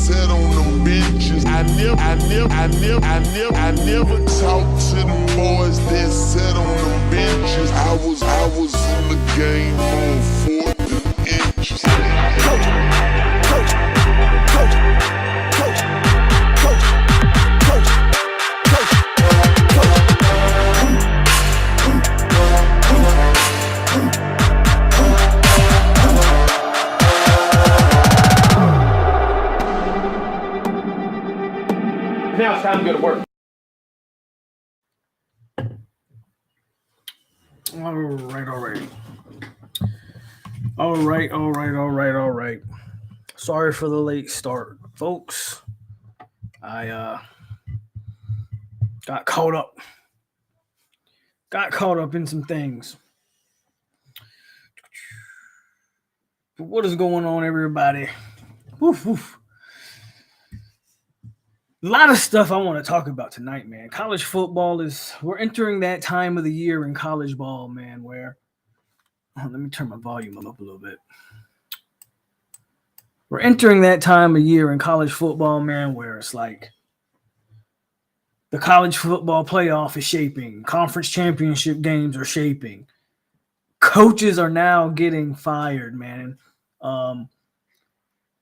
sat on them benches. I never talked to them boys that sat on them benches. I was in the game for 4 inches. Coach, coach, coach, coach, coach, coach, coach, Now it's time to go to work. All right. Sorry for the late start, folks. I got caught up in some things. But what is going on, everybody? Woof, woof. A lot of stuff I want to talk about tonight, man. College football we're entering that time of the year in college ball, man, where, let me turn my volume up a little bit. We're entering that time of year in college football, man, where it's like the college football playoff is shaping. Conference championship games are shaping. Coaches are now getting fired, man.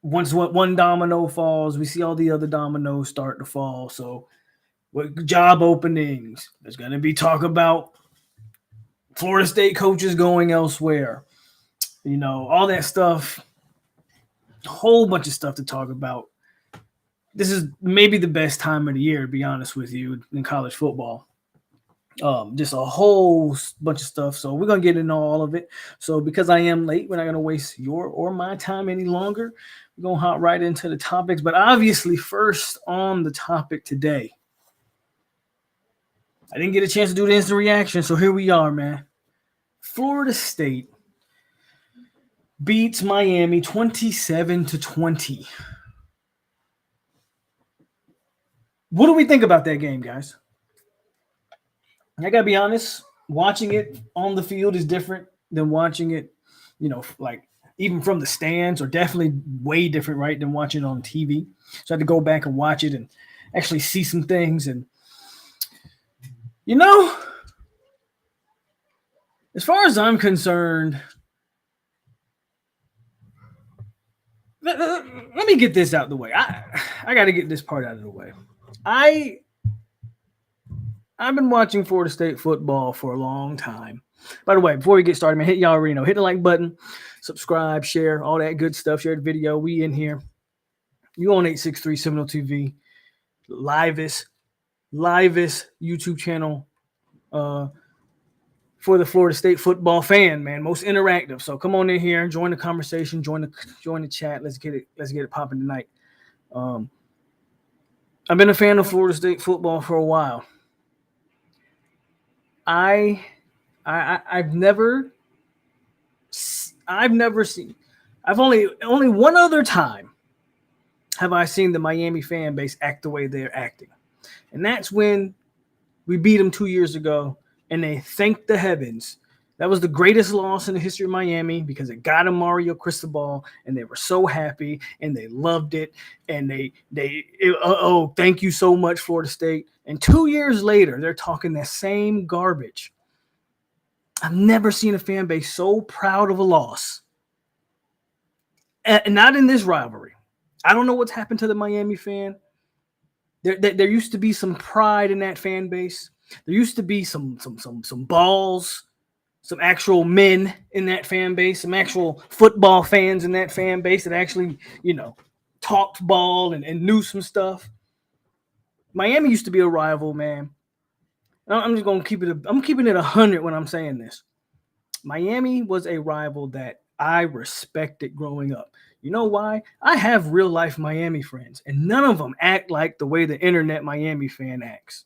Once one domino falls, we see all the other dominoes start to fall. So with job openings, there's going to be talk about Florida State coaches going elsewhere. You know, all that stuff. A whole bunch of stuff to talk about. This is maybe the best time of the year, to be honest with you, in college football. Just a whole bunch of stuff. So we're going to get into all of it. So because I am late, we're not going to waste your or my time any longer. We're going to hop right into the topics. But obviously, first on the topic today, I didn't get a chance to do the instant reaction, so here we are, man. Florida State beats Miami 27-20. What do we think about that game, guys? I got to be honest, watching it on the field is different than watching it, you know, like even from the stands, or definitely way different, right, than watching it on TV. So I had to go back and watch it and actually see some things. And, you know, as far as I'm concerned, let me get this out of the way. I got to get this part out of the way. I've been watching Florida State football for a long time. By the way, before we get started, man, y'all already know, hit the like button, subscribe, share, all that good stuff. Share the video. We in here. You on 863 Seminole TV, livest YouTube channel for the Florida State football fan, man. Most interactive. So come on in here, join the conversation, join the chat. Let's get it popping tonight. I've been a fan of Florida State football for a while. I've never seen. I've only one other time have I seen the Miami fan base act the way they're acting, and that's when we beat them 2 years ago, and they thanked the heavens. That was the greatest loss in the history of Miami because it got them Mario Cristobal, and they were so happy and they loved it. And thank you so much, Florida State. And 2 years later, they're talking that same garbage. I've never seen a fan base so proud of a loss. And not in this rivalry. I don't know what's happened to the Miami fan. There used to be some pride in that fan base. There used to be some balls, some actual men in that fan base, some actual football fans in that fan base that actually, you know, talked ball and knew some stuff. Miami used to be a rival, man. I'm just going to keep it. I'm keeping it 100 when I'm saying this. Miami was a rival that I respected growing up. You know why? I have real life Miami friends, and none of them act like the way the internet Miami fan acts.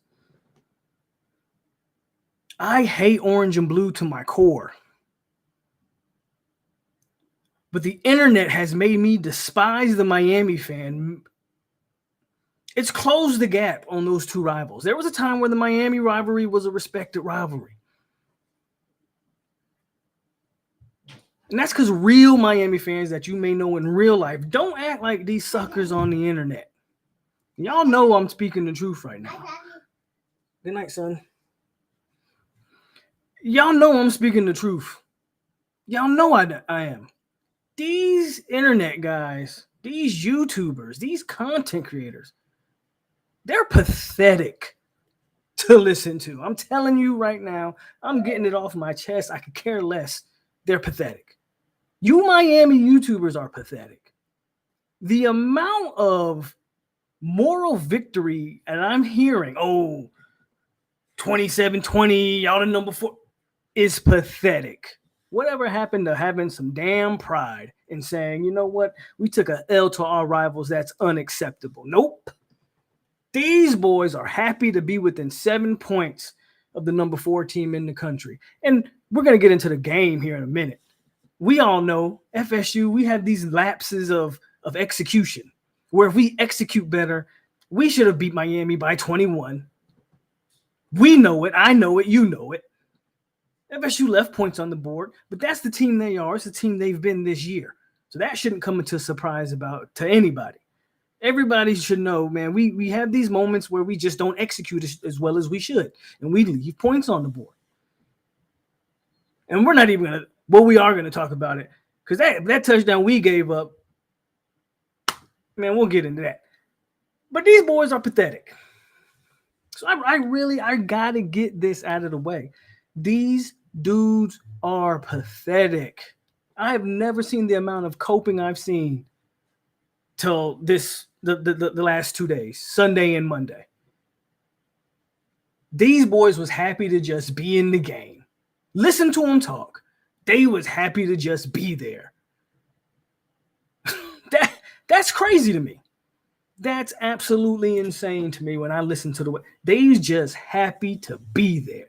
I hate orange and blue to my core. But the internet has made me despise the Miami fan. It's closed the gap on those two rivals. There was a time where the Miami rivalry was a respected rivalry. And that's because real Miami fans that you may know in real life don't act like these suckers on the internet. Y'all know I'm speaking the truth right now. Good night, son. Y'all know I'm speaking the truth. Y'all know I am. These internet guys, these YouTubers, these content creators, they're pathetic to listen to. I'm telling you right now, I'm getting it off my chest. I could care less. They're pathetic. You Miami YouTubers are pathetic. The amount of moral victory, and I'm hearing, 27-20, y'all the number 4, is pathetic. Whatever happened to having some damn pride and saying, you know what, we took a L to our rivals, that's unacceptable. Nope. These boys are happy to be within 7 points of the number 4 team in the country. And we're going to get into the game here in a minute. We all know FSU, we have these lapses of execution where if we execute better, we should have beat Miami by 21. We know it. I know it. You know it. FSU left points on the board, but that's the team they are. It's the team they've been this year. So that shouldn't come into a surprise to anybody. Everybody should know, man, we have these moments where we just don't execute as well as we should, and we leave points on the board. And we're not even going to, we are going to talk about it, because that touchdown we gave up, man, we'll get into that. But these boys are pathetic. So I got to get this out of the way. These dudes are pathetic. I have never seen the amount of coping I've seen till the last 2 days, Sunday and Monday. These boys was happy to just be in the game. Listen to them talk. They was happy to just be there. That's crazy to me. That's absolutely insane to me when I listen to the way they's just happy to be there.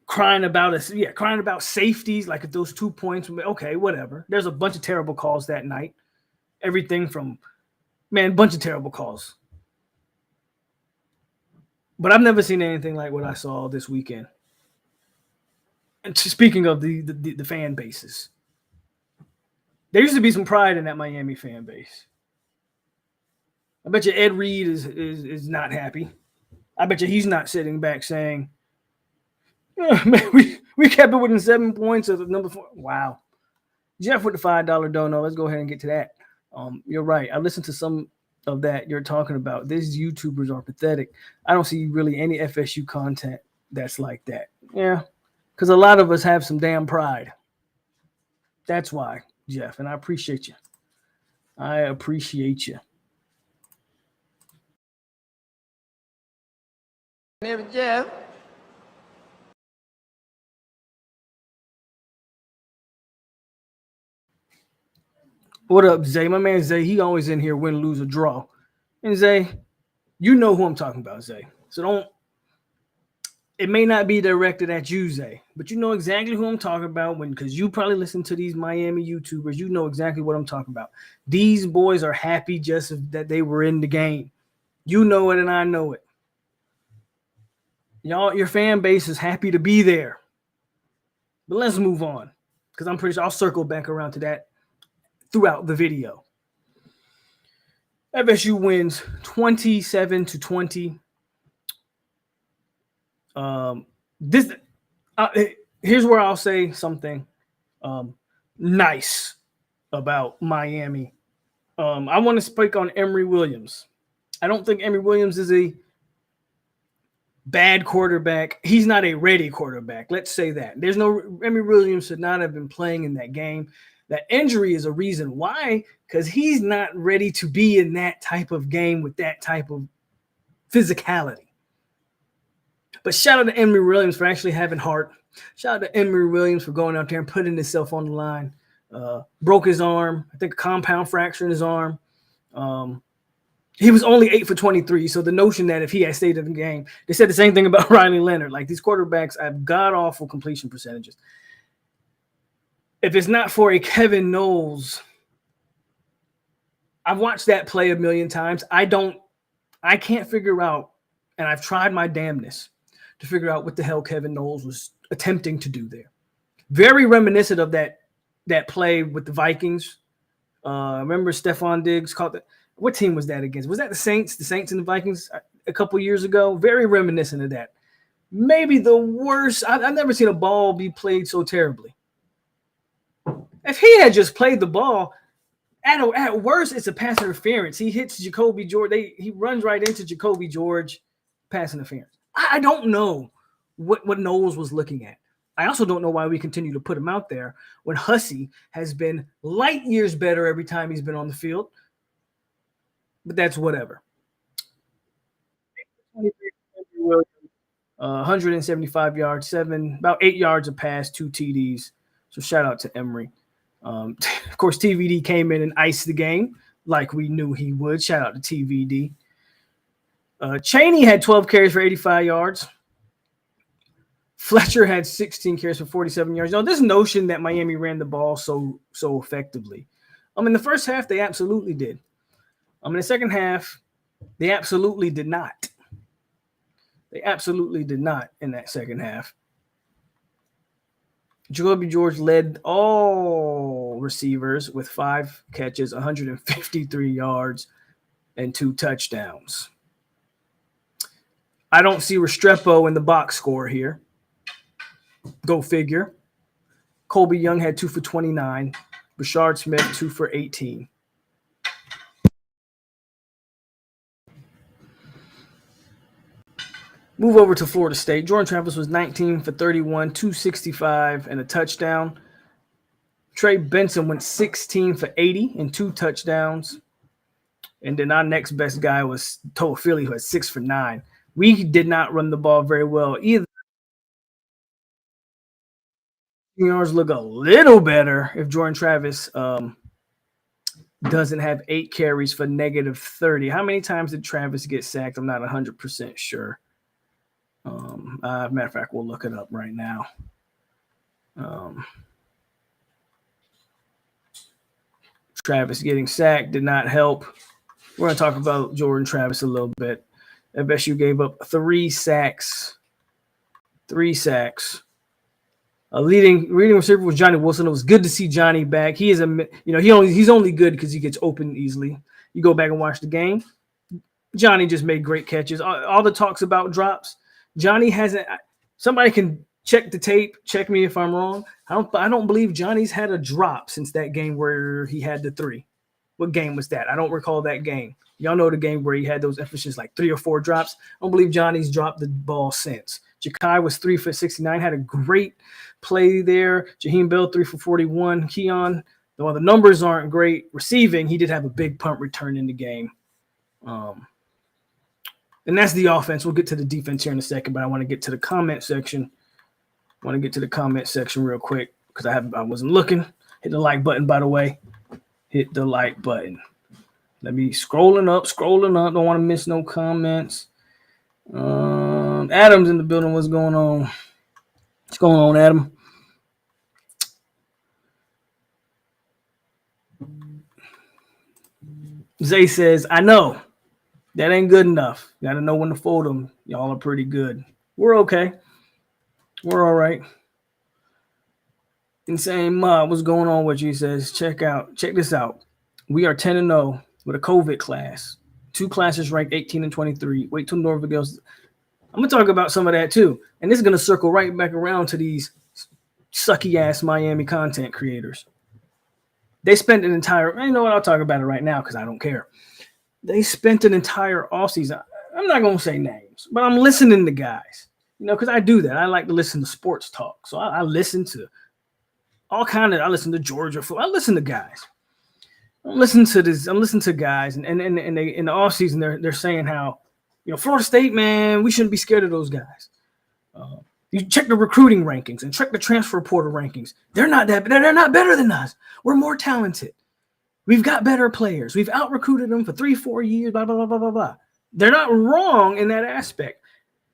Crying about safeties, like if those 2 points, okay, whatever. There's a bunch of terrible calls that night. Everything from, bunch of terrible calls. But I've never seen anything like what I saw this weekend. And speaking of the fan bases, there used to be some pride in that Miami fan base. I bet you Ed Reed is not happy. I bet you he's not sitting back saying, man, we kept it within 7 points of the number 4. Wow. Jeff with the $5 dono. Let's go ahead and get to that. You're right. I listened to some of that you're talking about. These YouTubers are pathetic. I don't see really any FSU content that's like that. Yeah, because a lot of us have some damn pride. That's why, Jeff, and I appreciate you. I appreciate you. Name is Jeff. What up, Zay? My man Zay, he always in here win, lose, or draw. And Zay, you know who I'm talking about, Zay. So it may not be directed at you, Zay, but you know exactly who I'm talking about because you probably listen to these Miami YouTubers. You know exactly what I'm talking about. These boys are happy just that they were in the game. You know it and I know it. Y'all, your fan base is happy to be there. But let's move on because I'm pretty sure I'll circle back around to that throughout the video. FSU wins 27-20. Here's where I'll say something nice about Miami. I want to speak on Emory Williams. I don't think Emory Williams is a bad quarterback. He's not a ready quarterback. Let's say that. Emory Williams should not have been playing in that game. That injury is a reason why, because he's not ready to be in that type of game with that type of physicality. But shout out to Emory Williams for actually having heart. Shout out to Emory Williams for going out there and putting himself on the line. Broke his arm. I think a compound fracture in his arm. He was only 8 for 23. So the notion that if he had stayed in the game, they said the same thing about Riley Leonard. Like these quarterbacks have god-awful completion percentages. If it's not for a Kevin Knowles, I've watched that play a million times. I can't figure out, and I've tried my damnness to figure out what the hell Kevin Knowles was attempting to do there. Very reminiscent of that play with the Vikings. Remember Stephon Diggs caught the, what team was that against? Was that the Saints? The Saints and the Vikings a couple years ago? Very reminiscent of that. Maybe the worst. I've never seen a ball be played so terribly. If he had just played the ball, at worst, it's a pass interference. He hits Jacoby George. He runs right into Jacoby George, pass interference. I don't know what Knowles was looking at. I also don't know why we continue to put him out there when Hussey has been light years better every time he's been on the field. But that's whatever. 175 yards, about 8 yards a pass, 2 TDs. So shout out to Emory. Of course, TVD came in and iced the game like we knew he would. Shout out to TVD. Chaney had 12 carries for 85 yards. Fletcher had 16 carries for 47 yards. Now, this notion that Miami ran the ball so effectively. In the first half, they absolutely did. In the second half, they absolutely did not. They absolutely did not in that second half. Jacoby George led all receivers with 5 catches, 153 yards, and 2 touchdowns. I don't see Restrepo in the box score here. Go figure. Colby Young had 2 for 29. Bashard Smith, 2 for 18. Move over to Florida State. Jordan Travis was 19 for 31, 265, and a touchdown. Trey Benson went 16 for 80 and 2 touchdowns. And then our next best guy was Toa Philly, who had 6 for 9. We did not run the ball very well either. Yards look a little better if Jordan Travis doesn't have 8 carries for negative 30. How many times did Travis get sacked? I'm not 100% sure. Matter of fact, we'll look it up right now. Travis getting sacked did not help. We're going to talk about Jordan Travis a little bit. FSU gave up 3 sacks. 3 sacks. Leading receiver was Johnny Wilson. It was good to see Johnny back. He is he's only good because he gets open easily. You go back and watch the game. Johnny just made great catches. All the talks about drops. Johnny hasn't. Somebody can check the tape. Check me if I'm wrong. I don't believe Johnny's had a drop since that game where he had the 3. What game was that? I don't recall that game. Y'all know the game where he had those emphasis like 3 or 4 drops. I don't believe Johnny's dropped the ball since. Ja'Kai was 3 for 69, had a great play there. Jaheim Bell 3 for 41. Keon, though the numbers aren't great receiving, he did have a big punt return in the game. And that's the offense. We'll get to the defense here in a second, but I want to get to the comment section. Real quick because I wasn't looking. Hit the like button, by the way. Hit the like button. Let me scrolling up. Don't want to miss no comments. Adam's in the building. What's going on? What's going on, Adam? Zay says, I know. That ain't good enough. You got to know when to fold them. Y'all are pretty good. We're okay. We're all right. Insane Mob, what's going on with you? He says, check this out. We are 10-0 with a COVID class. 2 classes ranked 18 and 23. Wait till Norfolk goes. I'm going to talk about some of that too. And this is going to circle right back around to these sucky-ass Miami content creators. They spent an entire – you know what? I'll talk about it right now because I don't care. They spent an entire offseason. I'm not going to say names, but I'm listening to guys. Because I do that. I like to listen to sports talk. So I listen to all kind of – I listen to Georgia football. I listen to guys. I'm listening to guys, and they in the offseason they're saying how, Florida State, man, we shouldn't be scared of those guys. You check the recruiting rankings and check the transfer portal rankings. They're not better than us. We're more talented. We've got better players. We've out-recruited them for 3-4 years, blah, blah, blah, blah, blah, blah. They're not wrong in that aspect.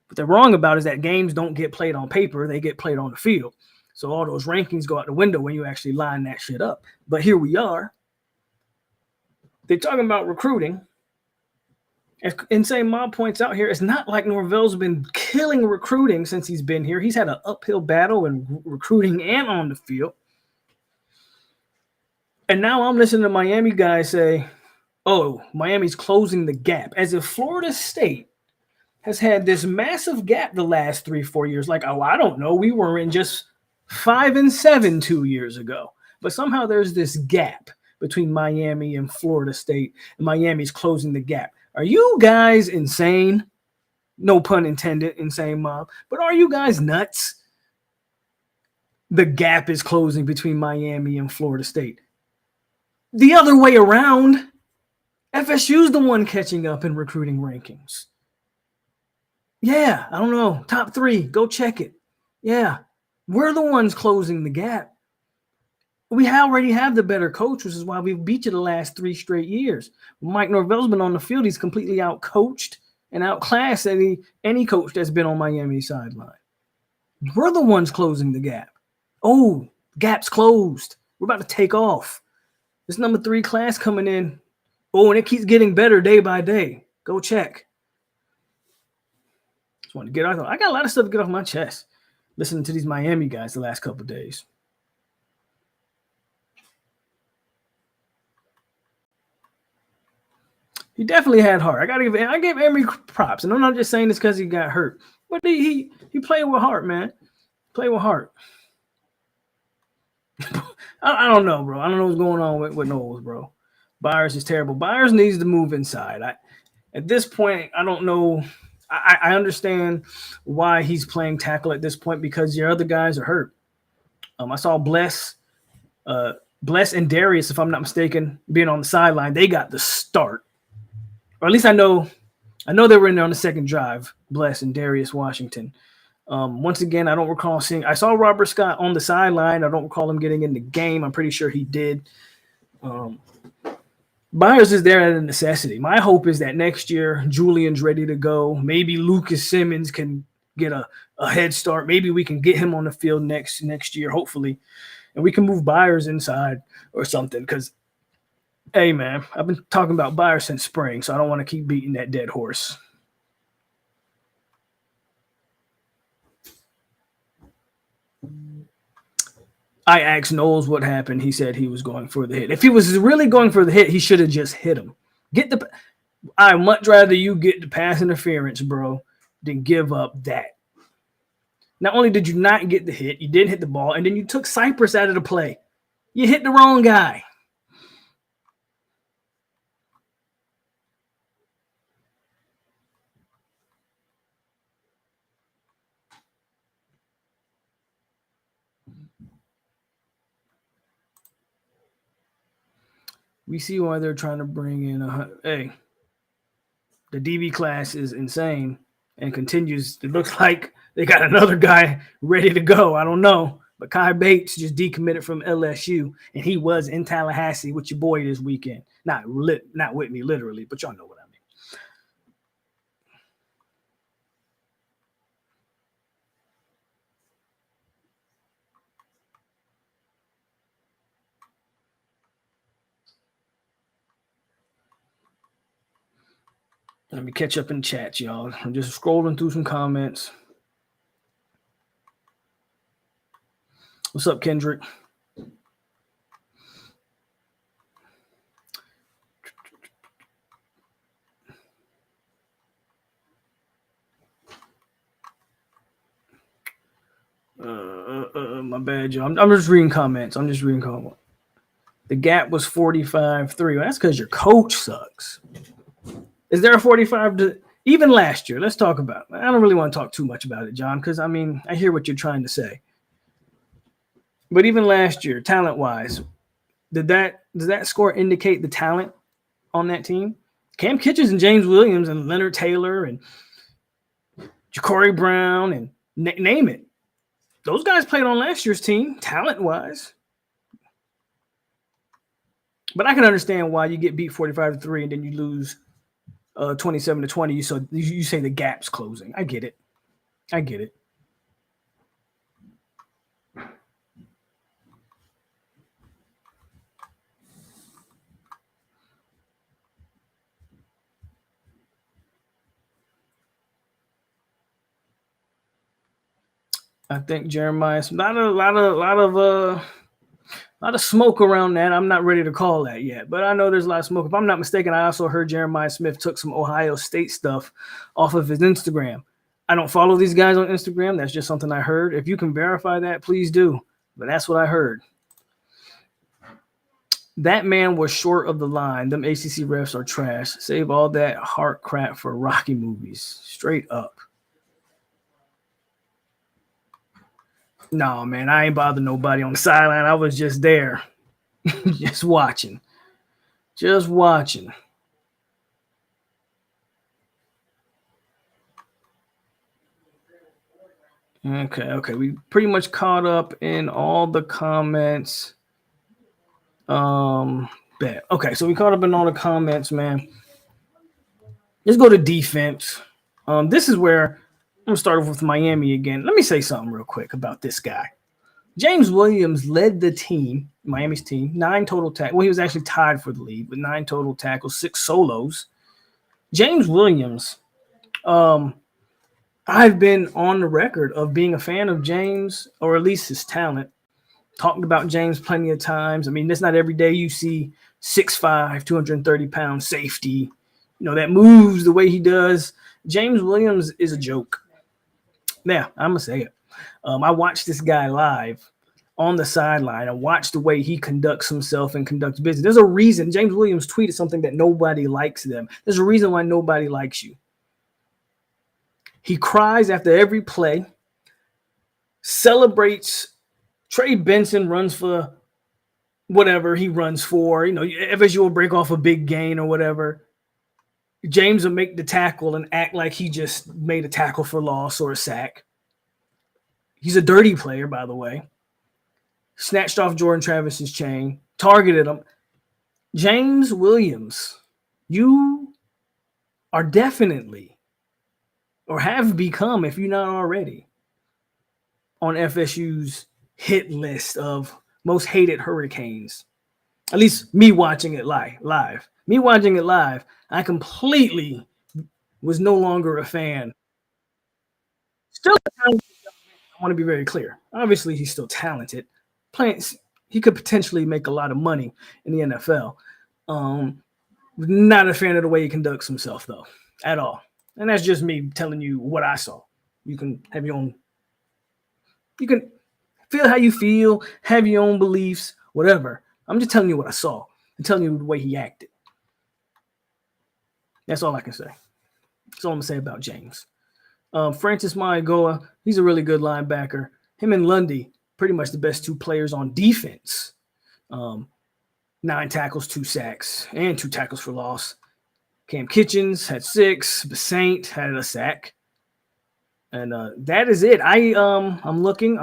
What they're wrong about is that games don't get played on paper. They get played on the field. So all those rankings go out the window when you actually line that shit up. But here we are. They're talking about recruiting. As Insane Mob points out here, it's not like Norvell's been killing recruiting since he's been here. He's had an uphill battle in recruiting and on the field. And now I'm listening to Miami guys say, oh, Miami's closing the gap, as if Florida State has had this massive gap the last 3-4 years. Like, oh, I don't know, we were in just 5-7 2 years ago. But somehow there's this gap between Miami and Florida State, and Miami's closing the gap. Are you guys insane? No pun intended, Insane Mob. But are you guys nuts? The gap is closing between Miami and Florida State. The other way around, FSU's the one catching up in recruiting rankings. Yeah, I don't know. Top 3, go check it. Yeah, we're the ones closing the gap. We already have the better coach, which is why we've beat you the last 3 straight years. Mike Norvell's been on the field. He's completely outcoached and outclassed any coach that's been on Miami's sideline. We're the ones closing the gap. Oh, gap's closed. We're about to take off. This number 3 class coming in. Oh, and it keeps getting better day by day. Go check. Just want to get off. I got a lot of stuff to get off my chest listening to these Miami guys the last couple of days. He definitely had heart. I gave Emery props, and I'm not just saying this because he got hurt, but he played with heart, man. Play with heart. I don't know, bro. I don't know what's going on with Knowles, bro. Byers is terrible. Byers needs to move inside. At this point, I don't know. I understand why he's playing tackle at this point because your other guys are hurt. I saw Bless and Darius, if I'm not mistaken, being on the sideline. They got the start. Or at least I know they were in there on the second drive, Bless and Darius Washington. Once again, I don't recall seeing – I saw Robert Scott on the sideline. I don't recall him getting in the game. I'm pretty sure he did. Byers is there at a necessity. My hope is that next year Julian's ready to go. Maybe Lucas Simmons can get a head start. Maybe we can get him on the field next year, hopefully. And we can move Byers inside or something because – hey, man, I've been talking about Byers since spring, so I don't want to keep beating that dead horse. I asked Knowles what happened. He said he was going for the hit. If he was really going for the hit, he should have just hit him. I'd much rather you get the pass interference, bro, than give up that. Not only did you not get the hit, you didn't hit the ball, and then you took Cypress out of the play. You hit the wrong guy. We see why they're trying to bring in the DB class is insane and continues. It looks like they got another guy ready to go. I don't know. But Kai Bates just decommitted from LSU, and he was in Tallahassee with your boy this weekend. Not with me literally, but y'all know what I mean. Let me catch up in chat, y'all. I'm just scrolling through some comments. What's up, Kendrick? My bad, y'all. I'm just reading comments. The gap was 45-3. Well, that's because your coach sucks. Is there a 45 to even last year? Let's talk about it. I don't really want to talk too much about it, John, because I mean, I hear what you're trying to say. But even last year, talent-wise, does that score indicate the talent on that team? Cam Kitchens and James Williams and Leonard Taylor and Ja'Cory Brown and name it. Those guys played on last year's team, talent-wise. But I can understand why you get beat 45-3 and then you lose 27-20. So you say the gap's closing. I get it. I think Jeremiah, a lot of smoke around that. I'm not ready to call that yet, but I know there's a lot of smoke. If I'm not mistaken, I also heard Jeremiah Smith took some Ohio State stuff off of his Instagram. I don't follow these guys on Instagram. That's just something I heard. If you can verify that, please do. But that's what I heard. That man was short of the line. Them ACC refs are trash. Save all that heart crap for Rocky movies. Straight up. No, man, I ain't bothered nobody on the sideline. I was just there, just watching. Just watching. Okay. We pretty much caught up in all the comments. Bet. Okay, so we caught up in all the comments, man. Let's go to defense. This is where I'm gonna start off with Miami again. Let me say something real quick about this guy. James Williams led the team, Miami's team, 9 total tackles. Well, he was actually tied for the lead with 9 total tackles, 6 solos. James Williams, I've been on the record of being a fan of James, or at least his talent. Talked about James plenty of times. I mean, it's not every day you see 6'5", 230-pound safety, that moves the way he does. James Williams is a joke. Yeah, I'm going to say it. I watched this guy live on the sideline. I watched the way he conducts himself and conducts business. There's a reason. James Williams tweeted something that nobody likes them. There's a reason why nobody likes you. He cries after every play, celebrates. Trey Benson runs for whatever he runs for. FSU will break off a big gain or whatever. James will make the tackle and act like he just made a tackle for loss or a sack. He's a dirty player, by the way. Snatched off Jordan Travis's chain, targeted him. James Williams, you are definitely, or have become, if you're not already, on FSU's hit list of most hated Hurricanes. At least me watching it live. Me watching it live, I completely was no longer a fan. Still talented. I want to be very clear. Obviously, he's still talented. He could potentially make a lot of money in the NFL. Not a fan of the way he conducts himself, though, at all. And that's just me telling you what I saw. You can have your own. You can feel how you feel, have your own beliefs, whatever. I'm just telling you what I saw. I'm telling you the way he acted. That's all I can say. That's all I'm going to say about James. Francis Maigoa, he's a really good linebacker. Him and Lundy, pretty much the best 2 players on defense. 9 tackles, 2 sacks, and 2 tackles for loss. Cam Kitchens had 6. Basaint had a sack. And that is it. I'm looking.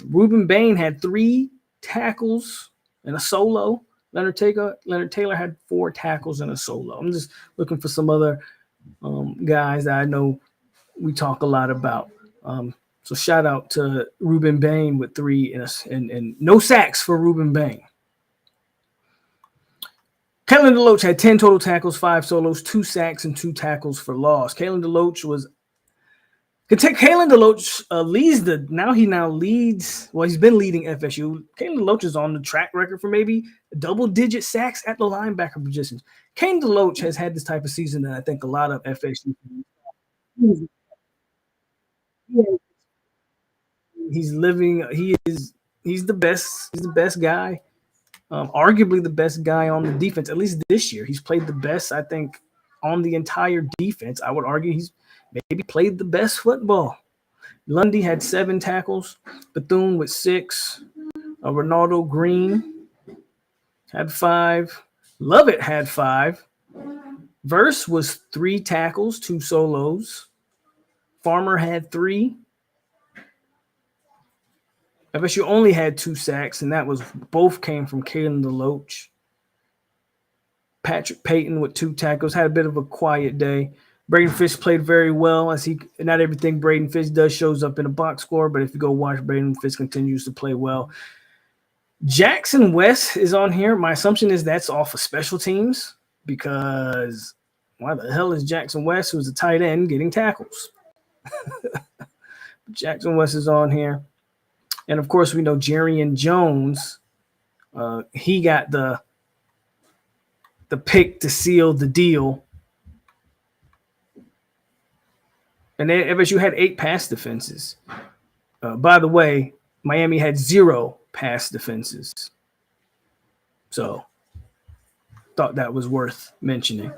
Ruben Bain had 3 tackles and a solo. Leonard Taylor had 4 tackles and a solo. I'm just looking for some other guys that I know we talk a lot about. So shout out to Ruben Bain with 3 and no sacks for Ruben Bain. Kalen DeLoach had 10 total tackles, 5 solos, 2 sacks, and 2 tackles for loss. Kalen DeLoach leads. Well, he's been leading FSU. Kalen DeLoach is on the track record for maybe double-digit sacks at the linebacker positions. Kalen DeLoach has had this type of season that I think a lot of FSU. He's living. He's the best. He's the best guy. Arguably the best guy on the defense, at least this year. He's played the best, I think, on the entire defense. I would argue he's maybe played the best football. Lundy had 7 tackles. Bethune with 6. Ronaldo Green had 5. Lovett had 5. Verse was 3 tackles, 2 solos. Farmer had 3. FSU only had 2 sacks, and both came from Kalen DeLoach. Patrick Payton with 2 tackles, had a bit of a quiet day. Braden Fish played very well, not everything Braden Fish does shows up in a box score, but if you go watch, Braden Fish continues to play well. Jackson West is on here. My assumption is that's off of special teams, because why the hell is Jackson West, who's a tight end, getting tackles? Jackson West is on here. And of course, we know Jerrion Jones. He got the pick to seal the deal. And FSU had 8 pass defenses. By the way, Miami had 0 pass defenses. So, thought that was worth mentioning.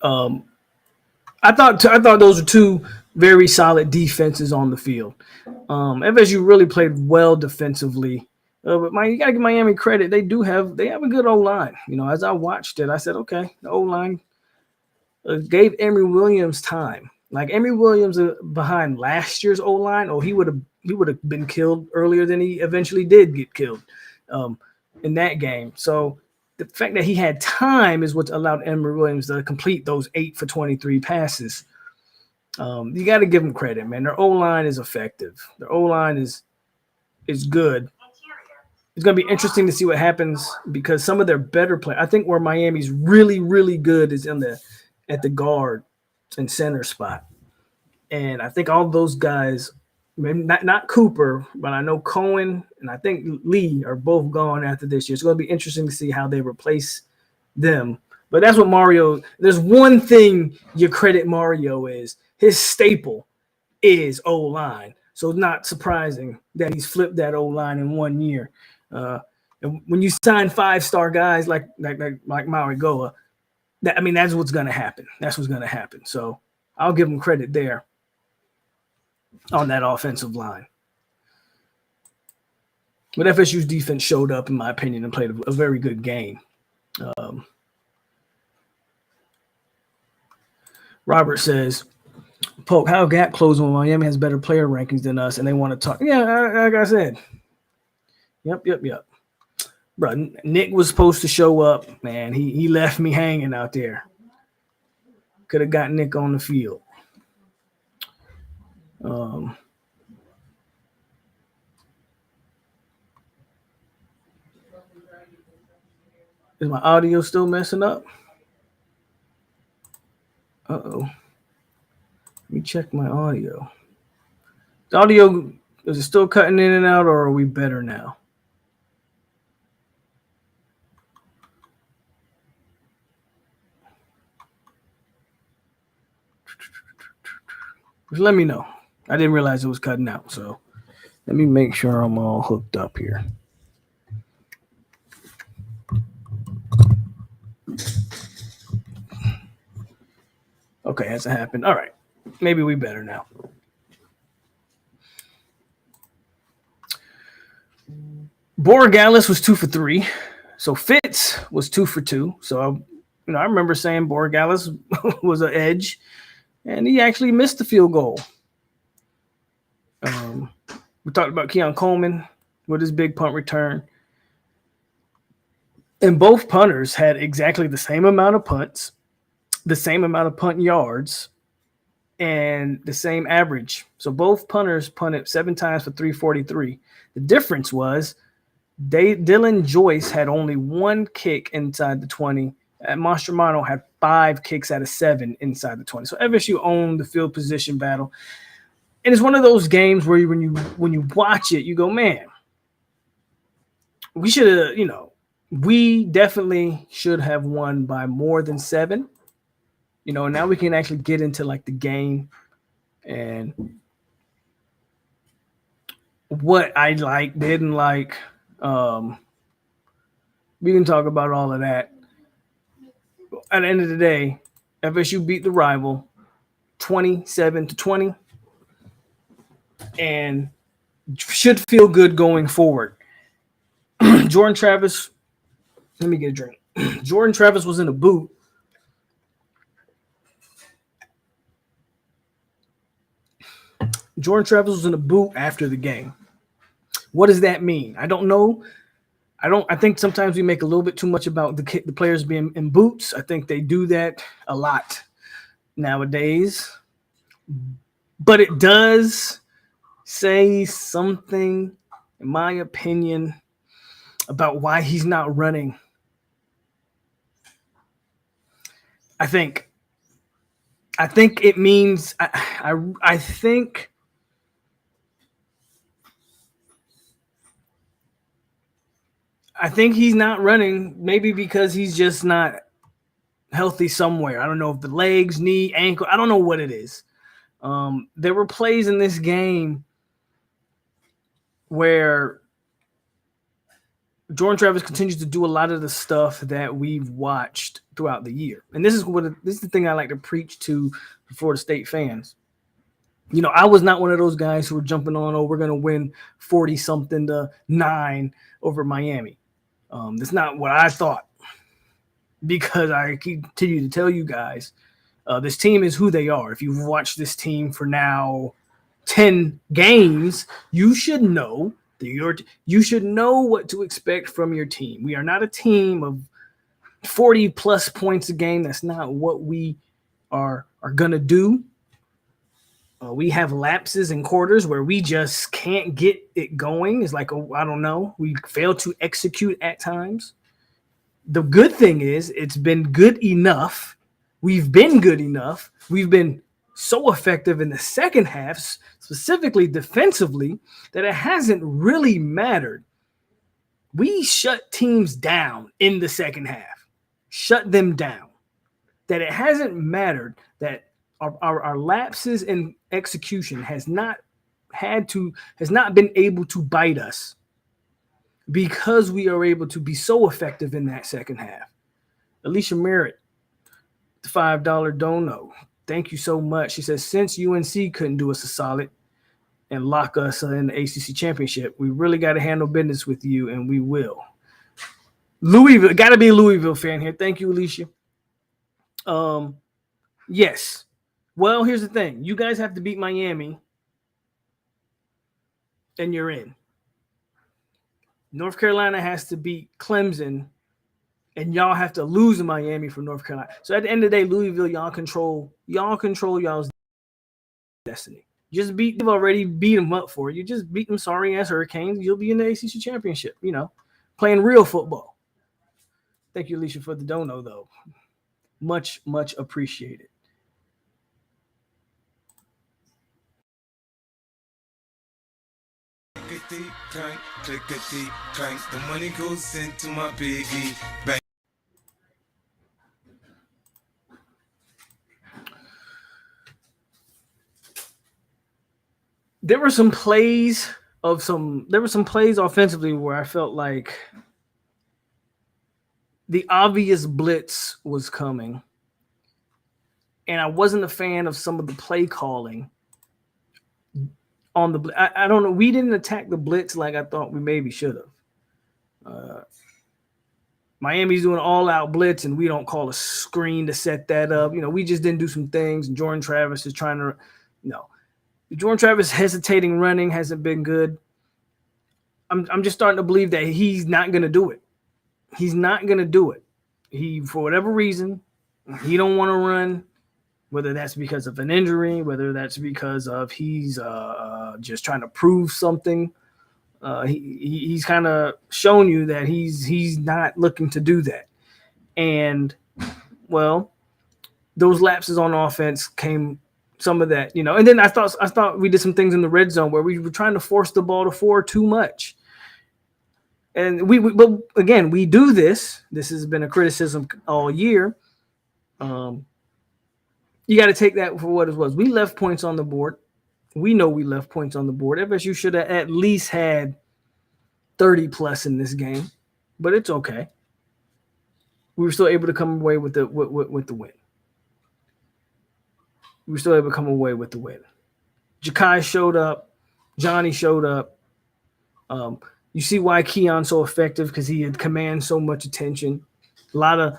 I thought those were 2 very solid defenses on the field. FSU really played well defensively. But you gotta give Miami credit. They have a good O-line. You know, as I watched it, I said, okay, the O-line gave Emory Williams time. Like Emory Williams behind last year's O-line, he would have been killed earlier than he eventually did get killed in that game. So the fact that he had time is what allowed Emory Williams to complete those 8 for 23 passes. You got to give them credit, man. Their O-line is effective. Their O-line is good. It's going to be interesting to see what happens because some of their better play. I think where Miami's really, really good is at the guard and center spot. And I think all those guys, maybe not Cooper, but I know Cohen and I think Lee are both gone after this year. It's going to be interesting to see how they replace them. But that's what Mario – there's one thing you credit Mario is his staple is O-line. So it's not surprising that he's flipped that O-line in 1 year. And when you sign 5-star guys like Maui Goa, that's what's going to happen. That's what's going to happen. So I'll give him credit there on that offensive line. But FSU's defense showed up, in my opinion, and played a very good game. Robert says, Polk, how gap closing when Miami has better player rankings than us and they want to talk? Yeah, like I said. Yep. Bro, Nick was supposed to show up, man. He left me hanging out there. Could have got Nick on the field. Is my audio still messing up? Uh-oh. Let me check my audio. The audio, is it still cutting in and out, or are we better now? Just let me know. I didn't realize it was cutting out, so let me make sure I'm all hooked up here. Okay, hasn't happened. All right. Maybe we better now. Borregales was 2 for 3. So Fitz was 2 for 2. So, I remember saying Borregales was an edge, and he actually missed the field goal. We talked about Keon Coleman with his big punt return. And both punters had exactly the same amount of punts, the same amount of punt yards, and the same average. So both punters punted 7 times for 343. The difference was Dylan Joyce had only 1 kick inside the 20. And Mastromano had 5 kicks out of 7 inside the 20. So FSU owned the field position battle. And it's one of those games where when you watch it, you go, man, we should have, we definitely should have won by more than 7. Now we can actually get into like the game and what I like, didn't like. We can talk about all of that. At the end of the day, FSU beat the rival 27-20 and should feel good going forward. Jordan Travis, let me get a drink. Jordan Travis was in a boot. Jordan Travis was in a boot after the game. What does that mean? I don't know. I think sometimes we make a little bit too much about the players being in boots. I think they do that a lot nowadays. But it does say something, in my opinion, about why he's not running I think it means I think he's not running, maybe because he's just not healthy somewhere. I don't know if the legs, knee, ankle, I don't know what it is. There were plays in this game where Jordan Travis continues to do a lot of the stuff that we've watched throughout the year. And this is the thing I like to preach to the Florida State fans. You know, I was not one of those guys who were jumping on, oh, we're going to win 40-something to 9 over Miami. That's not what I thought, because I continue to tell you guys, this team is who they are. If you've watched this team for now 10 games, you should know you should know what to expect from your team. We are not a team of 40 plus points a game. That's not what we are gonna do. We have lapses in quarters where we just can't get it going. It's like, I don't know, we fail to execute at times. The good thing is it's been good enough. We've been good enough. We've been so effective in the second half, specifically defensively, that it hasn't really mattered. We shut teams down in the second half, shut them down. That it hasn't mattered that our lapses in execution has not been able to bite us, because we are able to be so effective in that second half. Alicia Merritt, the $5 dono. Thank you so much. She says, since UNC couldn't do us a solid and lock us in the ACC championship, we really got to handle business with you, and we will. Louisville, got to be a Louisville fan here. Thank you, Alicia. Yes. Well, here's the thing. You guys have to beat Miami, and you're in. North Carolina has to beat Clemson, and y'all have to lose in Miami for North Carolina. So at the end of the day, Louisville, y'all control y'all's destiny. You've already beat them up for it. You just beat them sorry ass Hurricanes. You'll be in the ACC championship, playing real football. Thank you, Alicia, for the dono, though. Much, much appreciated. Clickety clank, the money goes into my piggy bank. There were some plays offensively where I felt like the obvious blitz was coming, and I wasn't a fan of some of the play calling on the blitz. I don't know. We didn't attack the blitz like I thought we maybe should have. Miami's doing all-out blitz, and we don't call a screen to set that up. We just didn't do some things, and Jordan Travis is trying to, Jordan Travis hesitating running hasn't been good. I'm just starting to believe that he's not going to do it. He's not going to do it. He, for whatever reason, he don't want to run, whether that's because of an injury, whether that's because of he's just trying to prove something. He's kind of shown you that he's not looking to do that. And, well, those lapses on offense came some of that, And then I thought we did some things in the red zone where we were trying to force the ball to four too much. And but again, we do this. This has been a criticism all year. You got to take that for what it was. We left points on the board. We know we left points on the board. FSU should have at least had 30 plus in this game, but it's okay. We were still able to come away with the win. We were still able to come away with the win. Ja'Kai showed up. Johnny showed up. You see why Keon's so effective, because he had command so much attention. A lot of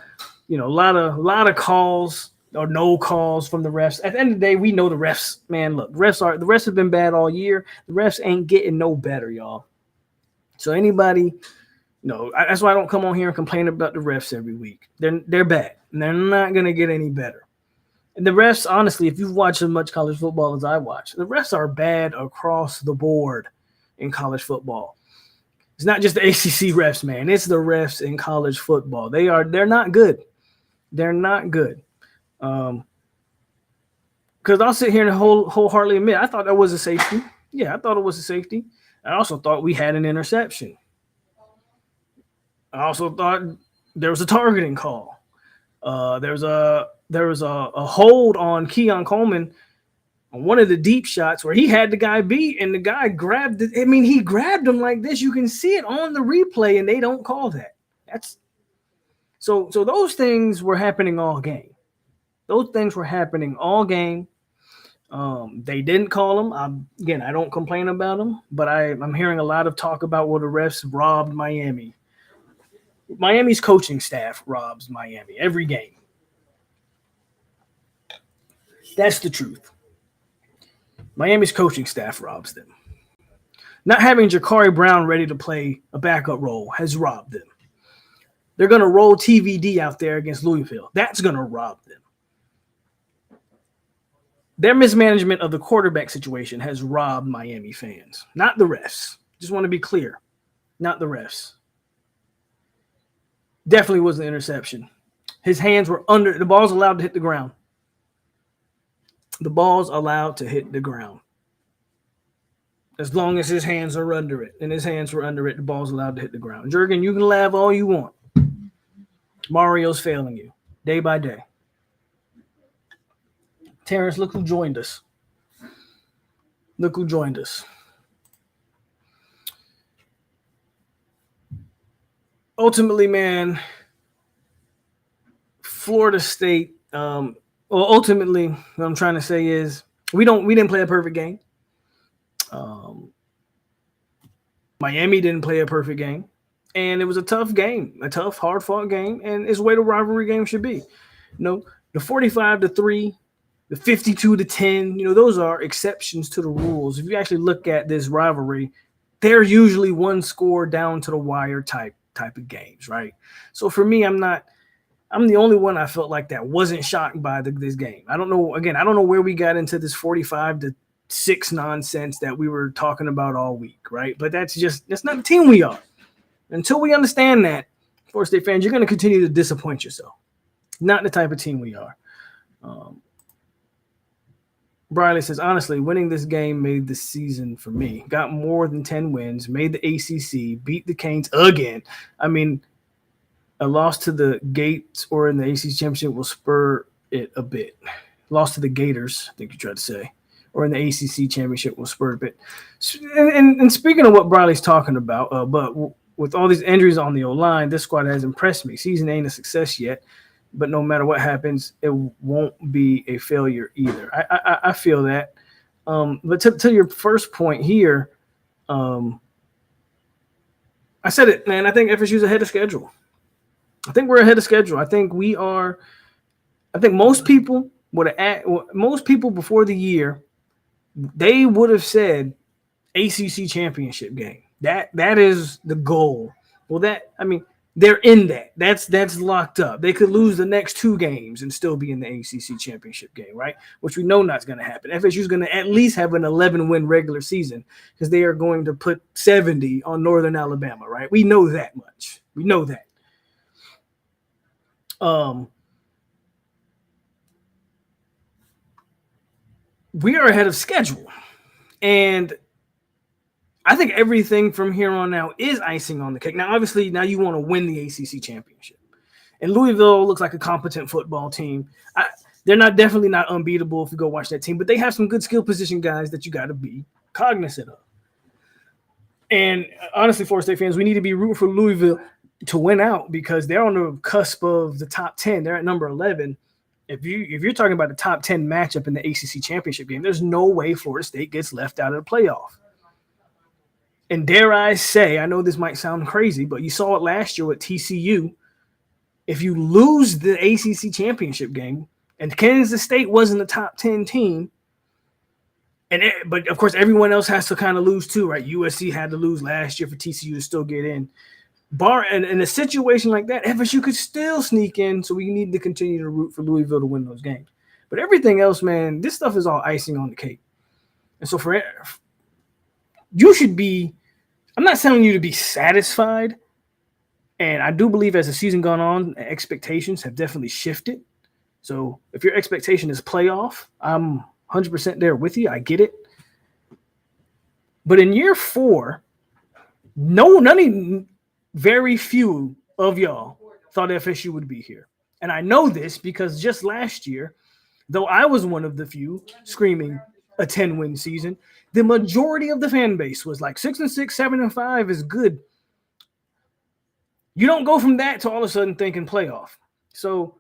calls or no calls from the refs. At the end of the day, we know the refs. Man, look, the refs have been bad all year. The refs ain't getting no better, y'all. So anybody, that's why I don't come on here and complain about the refs every week. They're bad, and they're not gonna get any better. And the refs, honestly, if you've watched as much college football as I watch, the refs are bad across the board in college football. It's not just the ACC refs, man. It's the refs in college football. They're not good. They're not good. Because I'll sit here and wholeheartedly admit I thought that was a safety. Yeah, I thought it was a safety. I also thought we had an interception. I also thought there was a targeting call. There was a hold on Keon Coleman on one of the deep shots where he had the guy beat and the guy grabbed it. I mean, he grabbed him like this. You can see it on the replay, and they don't call that. That's so those things were happening all game. Those things were happening all game. They didn't call them. Again, I don't complain about them, but I'm hearing a lot of talk about the refs robbed Miami. Miami's coaching staff robs Miami every game. That's the truth. Miami's coaching staff robs them. Not having Ja'Cory Brown ready to play a backup role has robbed them. They're going to roll TVD out there against Louisville. That's going to rob them. Their mismanagement of the quarterback situation has robbed Miami fans, not the refs. Just want to be clear, not the refs. Definitely was an interception. His hands were under. The ball's allowed to hit the ground. The ball's allowed to hit the ground. As long as his hands are under it, and his hands were under it, the ball's allowed to hit the ground. Jurgen, you can laugh all you want. Mario's failing you day by day. Terrence, look who joined us. Look who joined us. Ultimately, man, Florida State, ultimately, what I'm trying to say is we didn't play a perfect game. Miami didn't play a perfect game. And it was a tough game, a tough, hard-fought game, and it's the way the rivalry game should be. The 45-3, the 52-10, those are exceptions to the rules. If you actually look at this rivalry, they're usually one score down to the wire type of games, right? So for me, I'm the only one I felt like that wasn't shocked by this game. I don't know. Again, I don't know where we got into this 45-6 nonsense that we were talking about all week, right? But that's not the team we are. Until we understand that, Florida State fans, you're going to continue to disappoint yourself. Not the type of team we are. Briley says, honestly, winning this game made the season for me. Got more than 10 wins, made the ACC, beat the Canes again. I mean, a loss to the Gators or in the ACC championship will spur it a bit. Loss to the Gators, I think you tried to say, or in the ACC championship will spur it a bit. And speaking of what Briley's talking about, but with all these injuries on the O-line, this squad has impressed me. Season ain't a success yet, but no matter what happens, it won't be a failure either. I feel that. But to your first point here, I said it, man. I think FSU's ahead of schedule. I think we're ahead of schedule. I think we are. I think most people before the year, they would have said ACC championship game. That is the goal. Well, they're in that. That's locked up. They could lose the next 2 games and still be in the ACC championship game, right? Which we know not going to happen. FSU is going to at least have an 11-win regular season because they are going to put 70 on Northern Alabama, right? We know that much. We know that. We are ahead of schedule, and I think everything from here on out is icing on the cake. Now, obviously, now you want to win the ACC championship. And Louisville looks like a competent football team. They're definitely not unbeatable if you go watch that team, but they have some good skill position guys that you got to be cognizant of. And honestly, Florida State fans, we need to be rooting for Louisville to win out because they're on the cusp of the top 10. They're at number 11. If you're talking about the top 10 matchup in the ACC championship game, there's no way Florida State gets left out of the playoff. And dare I say, I know this might sound crazy, but you saw it last year with TCU. If you lose the ACC championship game, and Kansas State wasn't a top 10 team, but of course everyone else has to kind of lose too, right? USC had to lose last year for TCU to still get in. And in a situation like that, FSU could still sneak in, so we need to continue to root for Louisville to win those games. But everything else, man, this stuff is all icing on the cake. And so you should be – I'm not telling you to be satisfied, and I do believe as the season gone on, expectations have definitely shifted. So if your expectation is playoff, I'm 100% there with you. I get it. But in year 4, very few of y'all thought FSU would be here. And I know this because just last year, though I was one of the few screaming a 10-win season, the majority of the fan base was like 6-6, 7-5 is good. You don't go from that to all of a sudden thinking playoff. So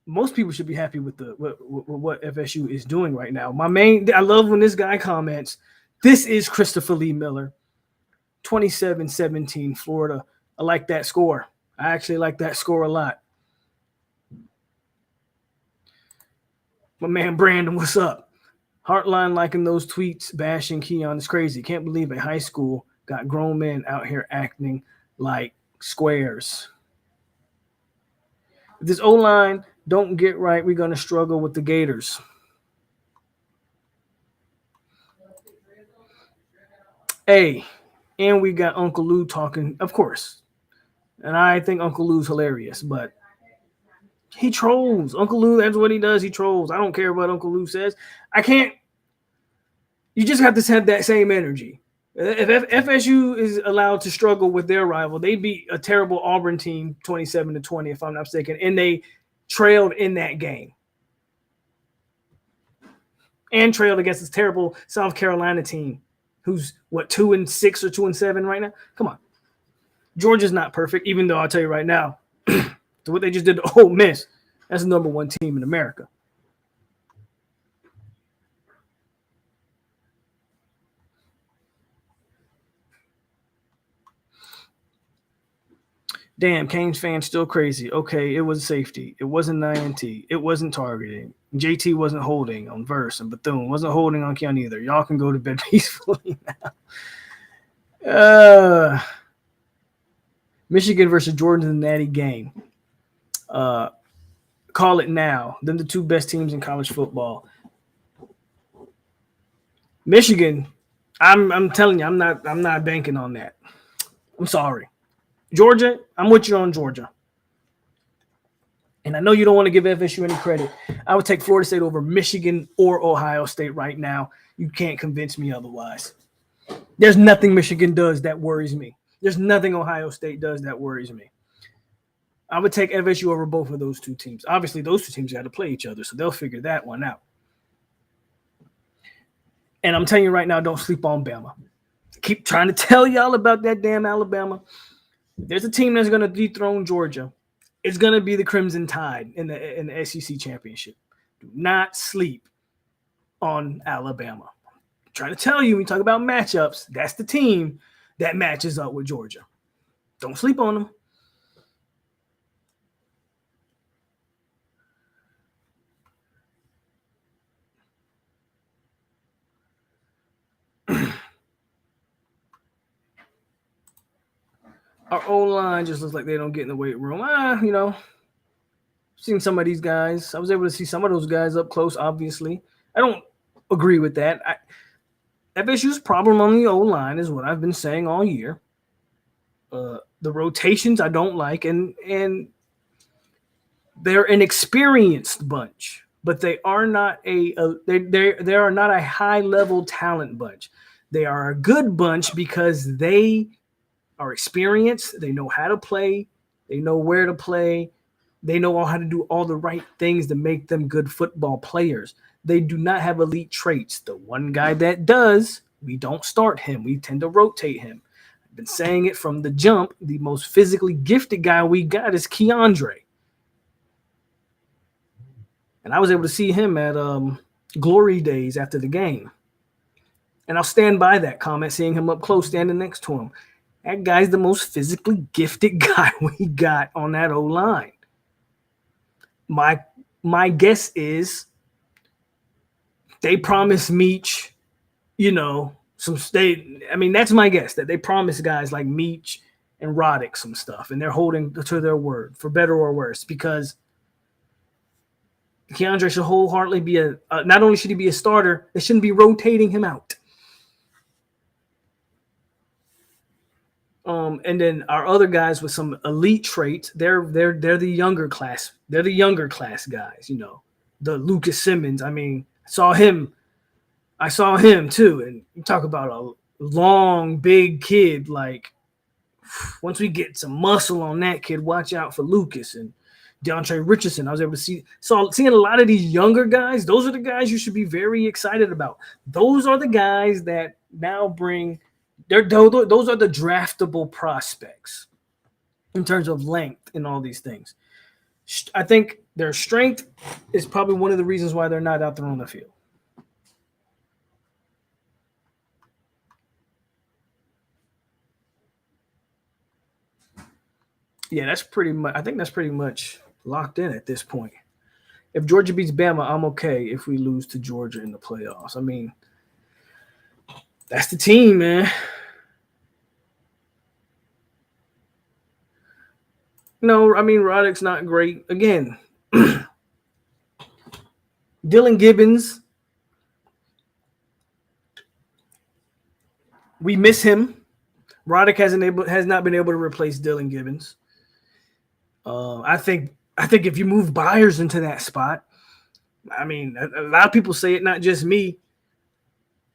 most people should be happy with what FSU is doing right now. I love when this guy comments, this is Christopher Lee Miller, 27-17 Florida. I like that score. I actually like that score a lot. My man Brandon, what's up? Heartline liking those tweets, bashing Keon is crazy. Can't believe a high school got grown men out here acting like squares. If this O-line don't get right, we're going to struggle with the Gators. Hey, and we got Uncle Lou talking, of course. And I think Uncle Lou's hilarious, but he trolls. Uncle Lou, that's what he does. He trolls. I don't care what Uncle Lou says. You just have to have that same energy. If FSU is allowed to struggle with their rival, they beat a terrible Auburn team 27-20, if I'm not mistaken, and they trailed in that game. And trailed against this terrible South Carolina team who's, 2-6 or 2-7 right now? Come on. Georgia's not perfect, even though I'll tell you right now, to what they just did to Ole Miss, that's the number 1 team in America. Damn, Canes fans still crazy. Okay, it was safety. It wasn't INT. It wasn't targeting. JT wasn't holding on Verse, and Bethune wasn't holding on Keon either. Y'all can go to bed peacefully now. Michigan versus Georgia in the Natty game. Call it now. Them the 2 best teams in college football. Michigan, I'm telling you, I'm not banking on that. I'm sorry. Georgia, I'm with you on Georgia. And I know you don't want to give FSU any credit. I would take Florida State over Michigan or Ohio State right now. You can't convince me otherwise. There's nothing Michigan does that worries me. There's nothing Ohio State does that worries me. I would take FSU over both of those 2 teams. Obviously, those 2 teams got to play each other, so they'll figure that one out. And I'm telling you right now, don't sleep on Bama. Keep trying to tell y'all about that damn Alabama. There's a team that's going to dethrone Georgia. It's going to be the Crimson Tide in the SEC championship. Do not sleep on Alabama. I'm trying to tell you, when you talk about matchups, that's the team that matches up with Georgia. Don't sleep on them. Our O-line just looks like they don't get in the weight room. Seen some of these guys. I was able to see some of those guys up close, obviously. I don't agree with that. FSU's problem on the O-line is what I've been saying all year. The rotations I don't like, and they're an experienced bunch, but they are not they are not a high-level talent bunch. They are a good bunch because they are experienced. They know how to play. They know where to play. They know how to do all the right things to make them good football players. They do not have elite traits. The one guy that does, we don't start him. We tend to rotate him. I've been saying it from the jump. The most physically gifted guy we got is Keandre. And I was able to see him at Glory Days after the game. And I'll stand by that comment, seeing him up close, standing next to him. That guy's the most physically gifted guy we got on that O-line. My guess is they promised Meach, that's my guess, that they promised guys like Meach and Roddick some stuff, and they're holding to their word, for better or worse, because Keandre should wholeheartedly be not only should he be a starter, they shouldn't be rotating him out. And then our other guys with some elite traits, they're the younger class. They're the younger class guys, the Lucas Simmons. I mean, I saw him too. And you talk about a long, big kid. Like, once we get some muscle on that kid, watch out for Lucas and DeAndre Richardson. I was able to seeing a lot of these younger guys. Those are the guys you should be very excited about. Those are the guys that now bring. Those are the draftable prospects in terms of length and all these things. I think their strength is probably one of the reasons why they're not out there on the field. Yeah, that's pretty much. I think that's pretty much locked in at this point. If Georgia beats Bama, I'm okay if we lose to Georgia in the playoffs. I mean, that's the team, man. No, I mean, Roddick's not great. Again, Dylan Gibbons, we miss him. Roddick has not been able to replace Dylan Gibbons. I think if you move Byers into that spot, I mean, a lot of people say it, not just me.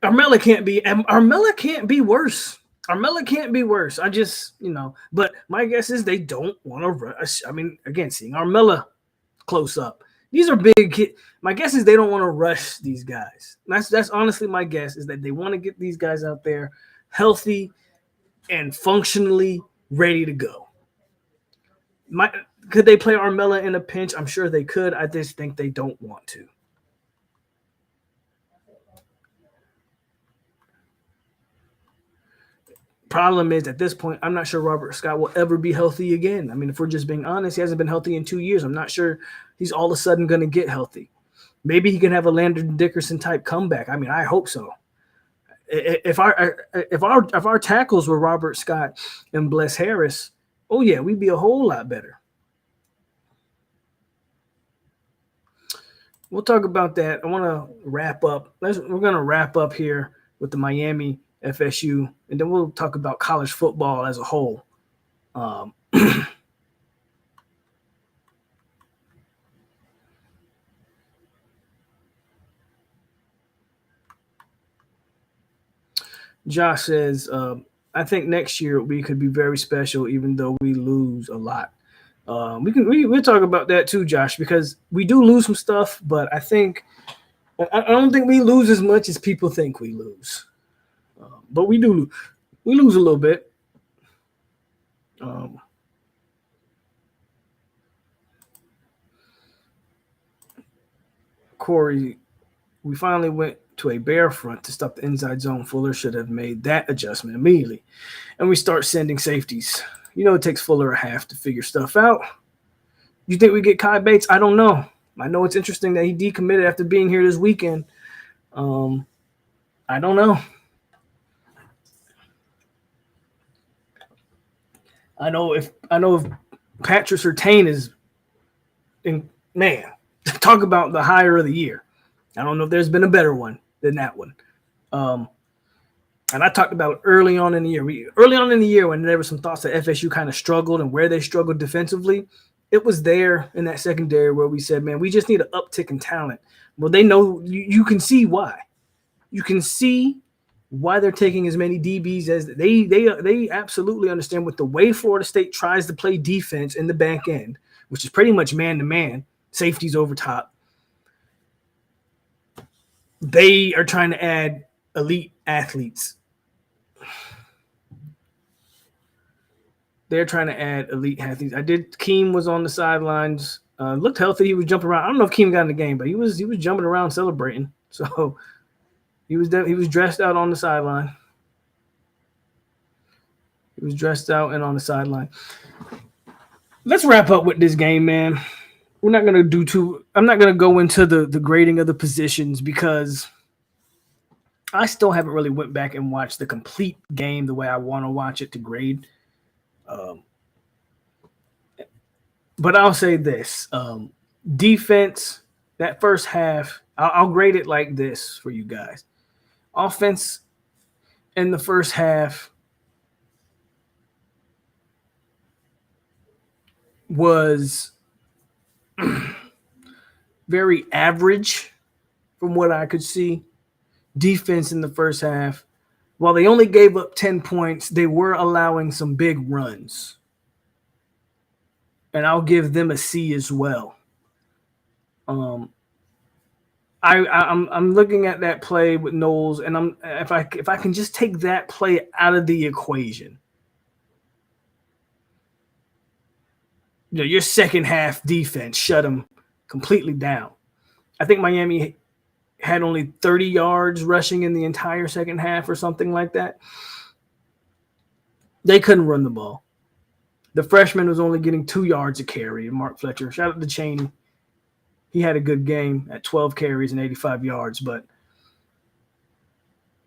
Armella can't be worse. Armella can't be worse. I just, but my guess is they don't want to rush. I mean, again, seeing Armella close up. These are big kids. My guess is they don't want to rush these guys. That's honestly my guess, is that they want to get these guys out there healthy and functionally ready to go. Could they play Armella in a pinch? I'm sure they could. I just think they don't want to. Problem is, at this point, I'm not sure Robert Scott will ever be healthy again. I mean, if we're just being honest, he hasn't been healthy in 2 years. I'm not sure he's all of a sudden going to get healthy. Maybe he can have a Landon Dickerson type comeback. I mean, I hope so. If our tackles were Robert Scott and Bless Harris, oh yeah, we'd be a whole lot better. We'll talk about that. I want to wrap up. We're going to wrap up here with the Miami FSU, and then we'll talk about college football as a whole. Josh says, I think next year we could be very special, even though we lose a lot. We'll talk about that too, Josh, because we do lose some stuff, but I don't think we lose as much as people think we lose. But we lose a little bit. Corey, we finally went to a bear front to stop the inside zone. Fuller should have made that adjustment immediately. And we start sending safeties. It takes Fuller a half to figure stuff out. You think we get Kai Bates? I don't know. I know it's interesting that he decommitted after being here this weekend. I don't know. I know if Patrick Surtain is talk about the hire of the year. I don't know if there's been a better one than that one. And I talked about early on in the year when there were some thoughts that FSU kind of struggled and where they struggled defensively. It was there in that secondary where we said, man, we just need an uptick in talent. Well, they know you can see why. You can see why they're taking as many DBs as they absolutely understand with the way Florida State tries to play defense in the back end, which is pretty much man-to-man, safeties over top. They are trying to add elite athletes. They're trying to add elite athletes. Keem was on the sidelines, looked healthy. He was jumping around. I don't know if Keem got in the game, but he was jumping around celebrating. So he was dressed out on the sideline. He was dressed out and on the sideline. Let's wrap up with this game, man. I'm not going to go into the grading of the positions because I still haven't really went back and watched the complete game the way I want to watch it to grade. But I'll say this. Defense, that first half, I'll grade it like this for you guys. Offense in the first half was very average from what I could see. Defense in the first half. While they only gave up 10 points, they were allowing some big runs. And I'll give them a C as well. I'm looking at that play with Knowles, and if I can just take that play out of the equation, your second half defense shut them completely down. I think Miami had only 30 yards rushing in the entire second half or something like that. They couldn't run the ball. The freshman was only getting 2 yards a carry. Mark Fletcher, shout out to Chaney. He had a good game at 12 carries and 85 yards, but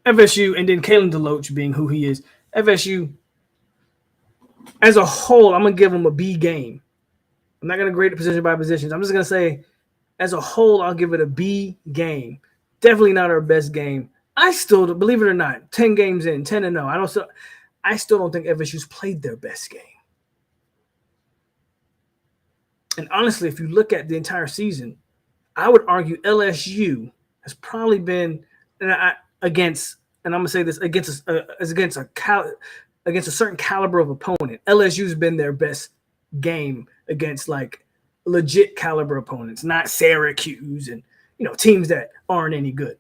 FSU, and then Kalen DeLoach being who he is, FSU, as a whole, I'm going to give them a B game. I'm not going to grade it position by positions. I'm just going to say, as a whole, I'll give it a B game. Definitely not our best game. I still, believe it or not, 10 games in, 10-0. I still don't think FSU's played their best game. And honestly, if you look at the entire season, I would argue LSU has probably been against, and I'm gonna say this, against a certain caliber of opponent. LSU's been their best game against like legit caliber opponents, not Syracuse and teams that aren't any good.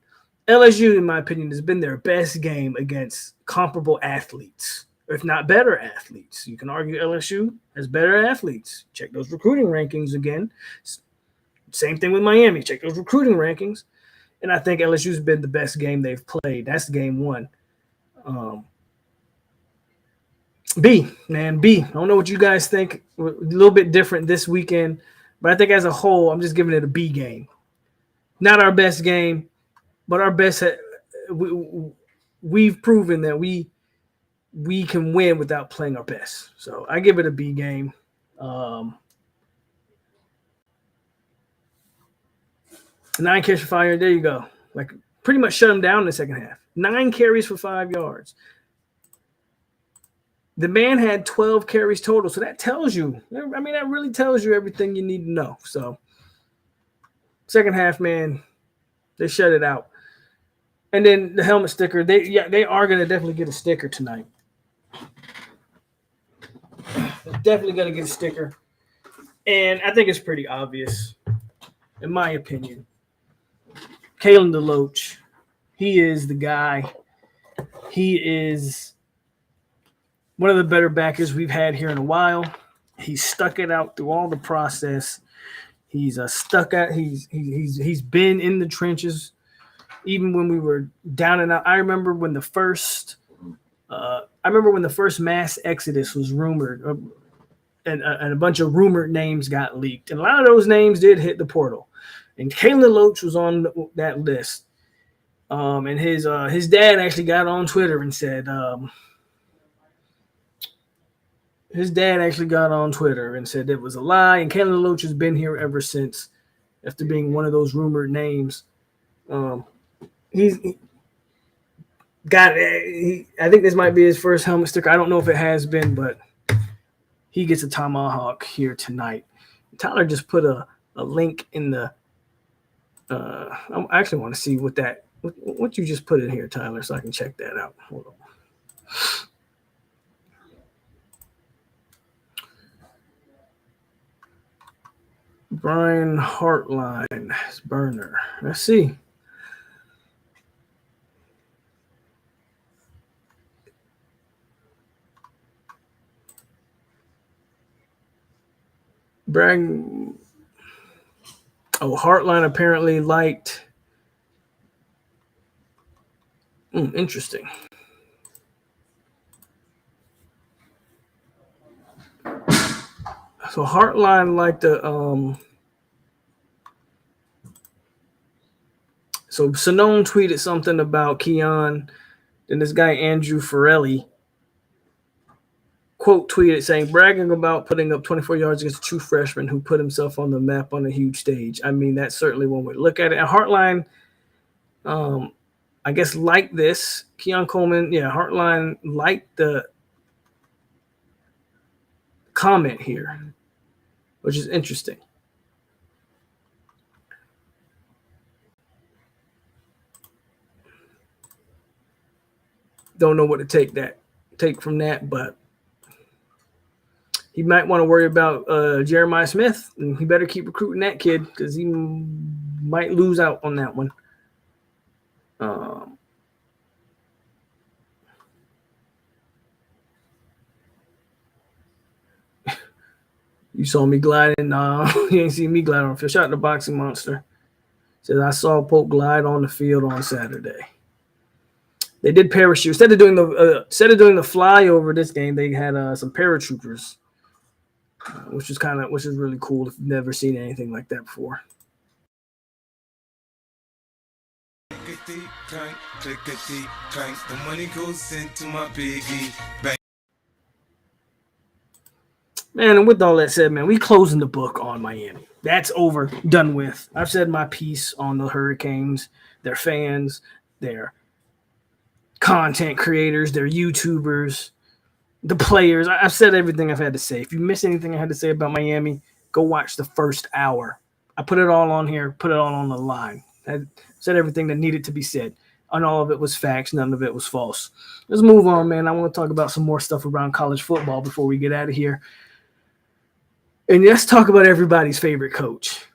LSU, in my opinion, has been their best game against comparable athletes, if not better athletes. You can argue LSU has better athletes. Check those recruiting rankings again. Same thing with Miami. Check those recruiting rankings. And I think LSU's been the best game they've played. That's game one. B. I don't know what you guys think. A little bit different this weekend. But I think as a whole, I'm just giving it a B game. Not our best game, but our best. We've proven that we can win without playing our best. So I give it a B game. 9 carries for 5 yards. There you go. Like pretty much shut them down in the second half. 9 carries for 5 yards. The man had 12 carries total. So that tells you, that really tells you everything you need to know. So second half, man, they shut it out. And then the helmet sticker, they are going to definitely get a sticker tonight. They're definitely going to get a sticker. And I think it's pretty obvious, in my opinion. Kalen DeLoach, he is the guy. He is one of the better backers we've had here in a while. He's stuck it out through all the process. He's stuck at. He's been in the trenches, even when we were down and out. I remember when the first mass exodus was rumored, and a bunch of rumored names got leaked, and a lot of those names did hit the portal. And Kalen DeLoach was on that list. And his dad actually got on Twitter and said, it was a lie. And Kalen DeLoach has been here ever since, after being one of those rumored names. I think this might be his first helmet sticker. I don't know if it has been, but he gets a tomahawk here tonight. Tyler just put a link in the I actually want to see what you just put in here, Tyler, so I can check that out. Hold on. Brian Hartline, burner. Let's see. Hartline apparently liked. Interesting. So Hartline liked the So Sonone tweeted something about Keon. Then this guy Andrew Farelli quote tweeted saying, bragging about putting up 24 yards against a true freshman who put himself on the map on a huge stage. I mean, that's certainly one way to look at it. And Hartline, I guess, liked this. Keon Coleman, Hartline liked the comment here, which is interesting. Don't know what to take from that, but he might want to worry about Jeremiah Smith, and he better keep recruiting that kid because he might lose out on that one. You saw me gliding. You ain't seen me glide on the field. Shout out to Boxing Monster. Says I saw POLK glide on the field on Saturday. They did parachute instead of doing the flyover this game. They had some paratroopers, which is really cool if you've never seen anything like that before. Clickety clank, the money goes into my piggy bank. Man, and with all that said, man, we closing the book on Miami. That's over, done with. I've said my piece on the Hurricanes, their fans, their content creators, their YouTubers, the players. I've said everything I've had to say. If you miss anything I had to say about Miami, go watch the first hour. I put it all on here, put it all on the line. I said everything that needed to be said. And all of it was facts. None of it was false. Let's move on, man. I want to talk about some more stuff around college football before we get out of here. And let's talk about everybody's favorite coach.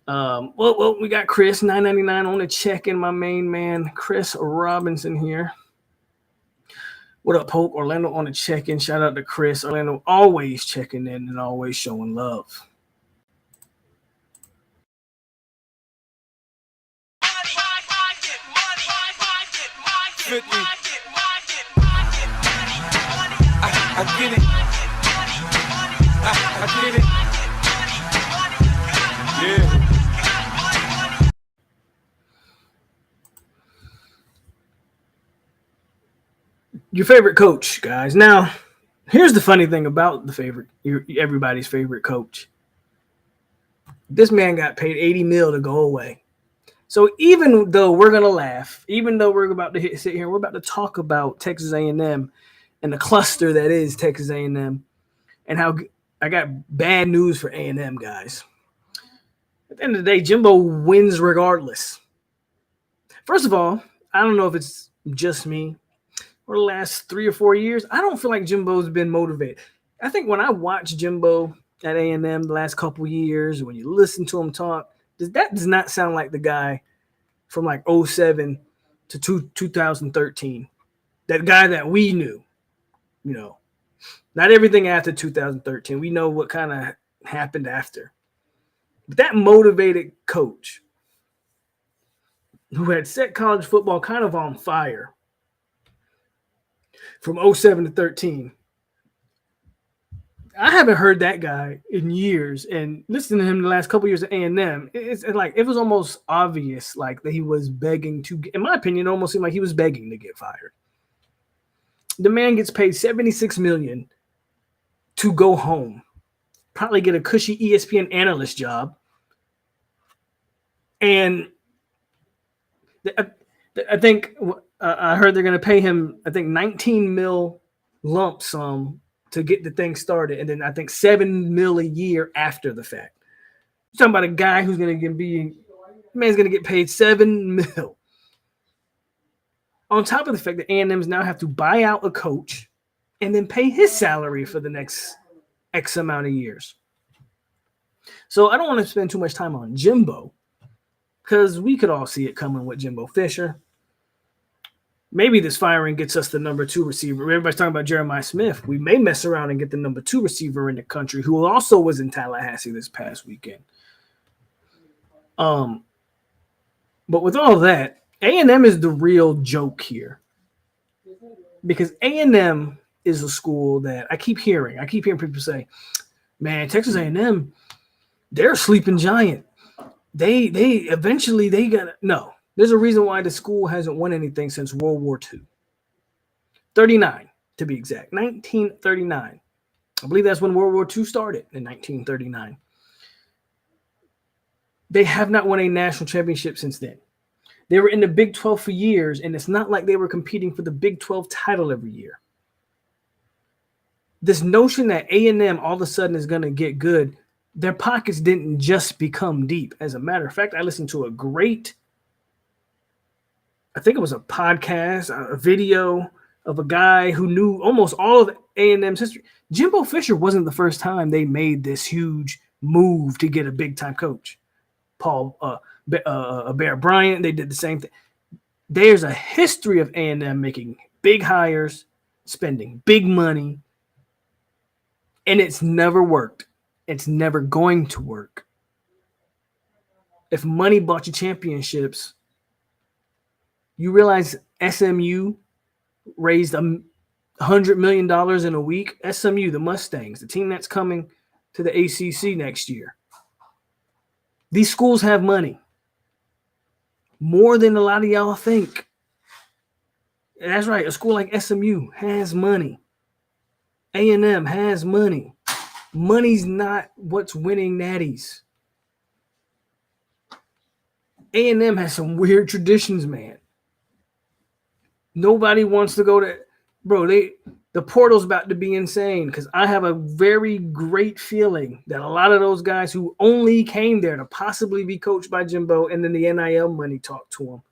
Well, we got Chris, $9.99 on the check-in, my main man, Chris Robinson here. What up, POLK? Orlando on the check-in. Shout out to Chris. Orlando always checking in and always showing love. I get it. I get it. Yeah. Your favorite coach, guys. Now, here's the funny thing about everybody's favorite coach. This man got paid $80 million to go away. So even though we're gonna laugh, even though we're about to sit here, we're about to talk about Texas A&M and the cluster that is Texas A&M, and how I got bad news for A&M guys. At the end of the day, Jimbo wins regardless. First of all, I don't know if it's just me or the last 3 or 4 years. I don't feel like Jimbo's been motivated. I think when I watch Jimbo at A&M the last couple years, when you listen to him talk, that does not sound like the guy from like 2007 to 2013. That guy that we knew, not everything after 2013. We know what kind of happened after. But that motivated coach who had set college football kind of on fire from 2007 to 13. I haven't heard that guy in years, and listening to him the last couple of years at A&M, it's like it was almost obvious like that he was begging to, in my opinion, it almost seemed like he was begging to get fired. The man gets paid $76 million to go home, probably get a cushy ESPN analyst job, and I think I heard they're going to pay him, I think, $19 million lump sum to get the thing started, and then I think $7 million a year after the fact. You're talking about a guy who's going to man's going to get paid $7 million. On top of the fact that A&M's now have to buy out a coach and then pay his salary for the next X amount of years. So I don't want to spend too much time on Jimbo because we could all see it coming with Jimbo Fisher. Maybe this firing gets us the number 2 receiver. Everybody's talking about Jeremiah Smith. We may mess around and get the number 2 receiver in the country, who also was in Tallahassee this past weekend. But with all that, A&M is the real joke here, because A&M is a school that I keep hearing people say, "Man, Texas A&M, they're a sleeping giant. They eventually they got no." There's a reason why the school hasn't won anything since World War II. 39, to be exact. 1939. I believe that's when World War II started, in 1939. They have not won a national championship since then. They were in the Big 12 for years, and it's not like they were competing for the Big 12 title every year. This notion that A&M all of a sudden is going to get good, their pockets didn't just become deep. As a matter of fact, I listened to I think it was a podcast, a video of a guy who knew almost all of A&M's history. Jimbo Fisher wasn't the first time they made this huge move to get a big-time coach. Bear Bryant, they did the same thing. There's a history of A&M making big hires, spending big money, and it's never worked. It's never going to work. If money bought you championships, you realize SMU raised $100 million in a week. SMU, the Mustangs, the team that's coming to the ACC next year. These schools have money. More than a lot of y'all think. And that's right. A school like SMU has money. A&M has money. Money's not what's winning natties. A&M has some weird traditions, man. Nobody wants to go to, bro. The portal's about to be insane because I have a very great feeling that a lot of those guys who only came there to possibly be coached by Jimbo and then the NIL money talked to them,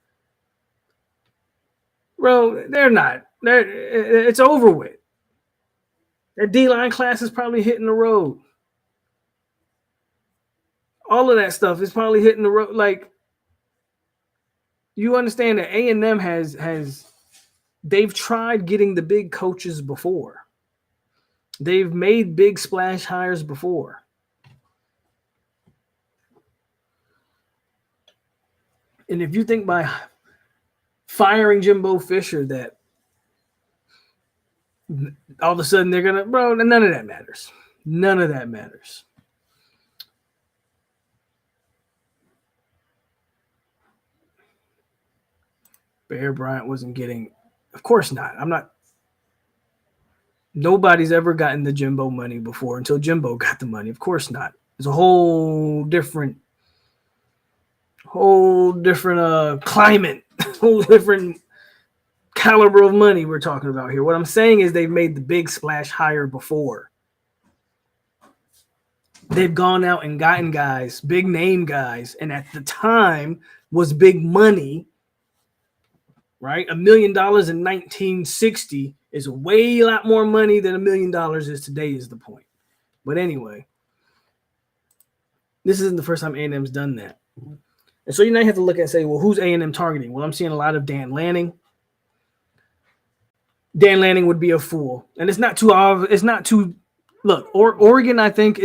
bro, they're not. It's over with. That D-line class is probably hitting the road. All of that stuff is probably hitting the road. Like, you understand that A&M has they've tried getting the big coaches before. They've made big splash hires before. And if you think by firing Jimbo Fisher that all of a sudden they're going to, bro, none of that matters. None of that matters. Bear Bryant wasn't getting, of course not. Nobody's ever gotten the Jimbo money before until Jimbo got the money. Of course not. It's a whole different climate, whole different caliber of money we're talking about here. What I'm saying is they've made the big splash hire before. They've gone out and gotten guys, big name guys, and at the time was big money, right? $1 million in 1960 is way a lot more money than $1 million is today is the point. But anyway, this isn't the first time A&M's done that. And so you now have to look and say, well, who's A&M targeting? Well, I'm seeing a lot of Dan Lanning. Dan Lanning would be a fool. And it's not too look, Oregon, I think,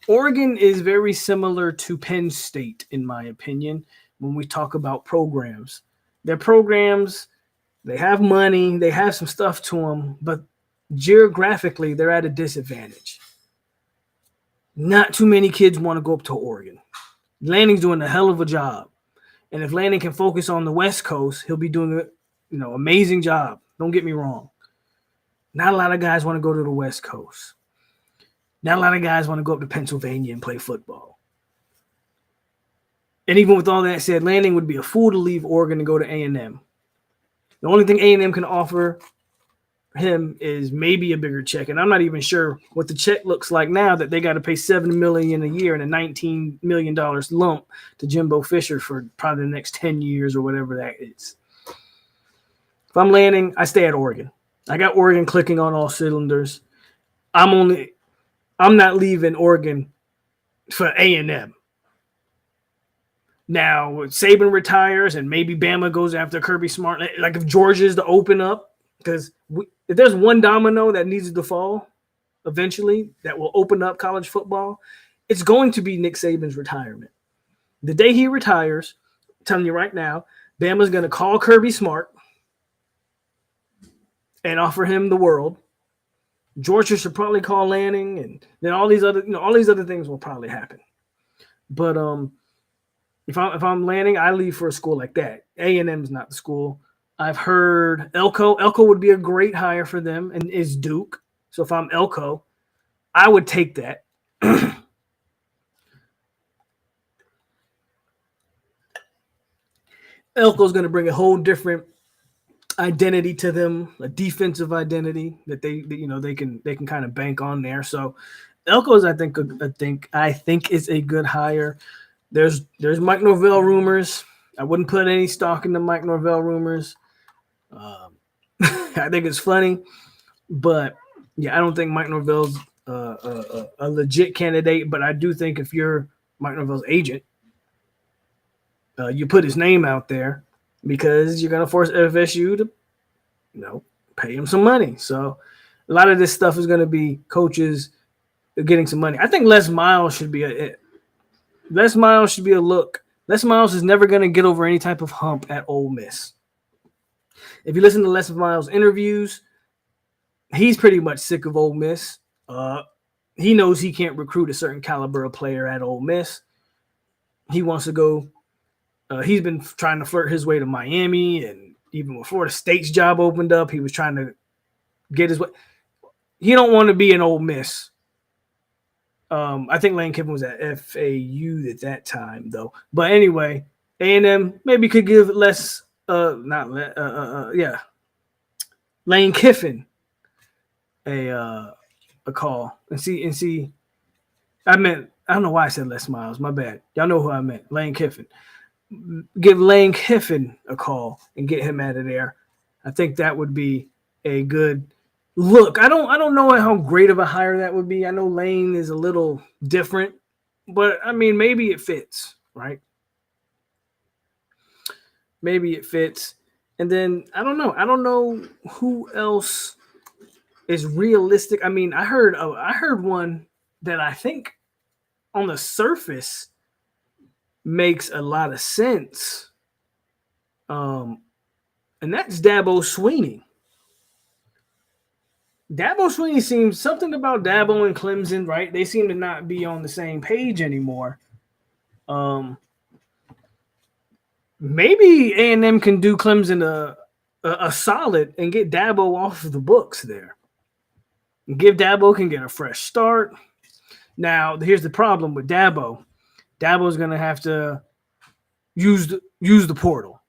Oregon is very similar to Penn State, in my opinion, when we talk about programs. Their programs, they have money, they have some stuff to them, but geographically, they're at a disadvantage. Not too many kids want to go up to Oregon. Lanning's doing a hell of a job. And if Lanning can focus on the West Coast, he'll be doing an amazing job. Don't get me wrong. Not a lot of guys want to go to the West Coast. Not a lot of guys want to go up to Pennsylvania and play football. And even with all that said, Lanning would be a fool to leave Oregon and go to A&M. The only thing A&M can offer him is maybe a bigger check. And I'm not even sure what the check looks like now that they got to pay $7 million a year and a $19 million lump to Jimbo Fisher for probably the next 10 years or whatever that is. If I'm Lanning, I stay at Oregon. I got Oregon clicking on all cylinders. I'm not leaving Oregon for A&M. Now, Saban retires and maybe Bama goes after Kirby Smart. Like if Georgia's to open up, because if there's one domino that needs to fall eventually that will open up college football, it's going to be Nick Saban's retirement. The day he retires, I'm telling you right now, Bama's going to call Kirby Smart and offer him the world. Georgia should probably call Lanning, and then all these other things will probably happen. But if I'm Lanning, I leave for a school like that. A&M is not the school. I've heard Elko. Elko would be a great hire for them, and is Duke. So if I'm Elko, I would take that. Elko's going to bring a whole different identity to them, a defensive identity that they can kind of bank on there. So Elko's I think is a good hire. There's Mike Norvell rumors. I wouldn't put any stock in the Mike Norvell rumors. I think it's funny, but yeah, I don't think Mike Norvell's a legit candidate. But I do think if you're Mike Norvell's agent, you put his name out there because you're gonna force FSU to, pay him some money. So a lot of this stuff is gonna be coaches getting some money. I think Les Miles should be a look. Les Miles is never gonna get over any type of hump at Ole Miss. If you listen to Les Miles interviews, he's pretty much sick of Ole Miss. He knows he can't recruit a certain caliber of player at Ole Miss. He wants to go. He's been trying to flirt his way to Miami, and even before the State's job opened up, he was trying to get his way. He don't want to be an Ole Miss. I think Lane Kiffin was at FAU at that time, though. But anyway, A&M maybe could give Lane Kiffin a call and see. I don't know why I said Les Miles. My bad. Y'all know who I meant. Lane Kiffin. Give Lane Kiffin a call and get him out of there. I think that would be a good look. I don't know how great of a hire that would be. I know Lane is a little different, but I mean, maybe it fits, right? Maybe it fits. And then I don't know who else is realistic. I mean, I heard one that I think on the surface makes a lot of sense. And that's Dabo Swinney. Dabo Swinney seems something about Dabo and Clemson, right? They seem to not be on the same page anymore. Maybe A&M can do Clemson a solid and get Dabo off of the books there. Dabo can get a fresh start. Now, here's the problem with Dabo. Dabo's going to have to use the portal.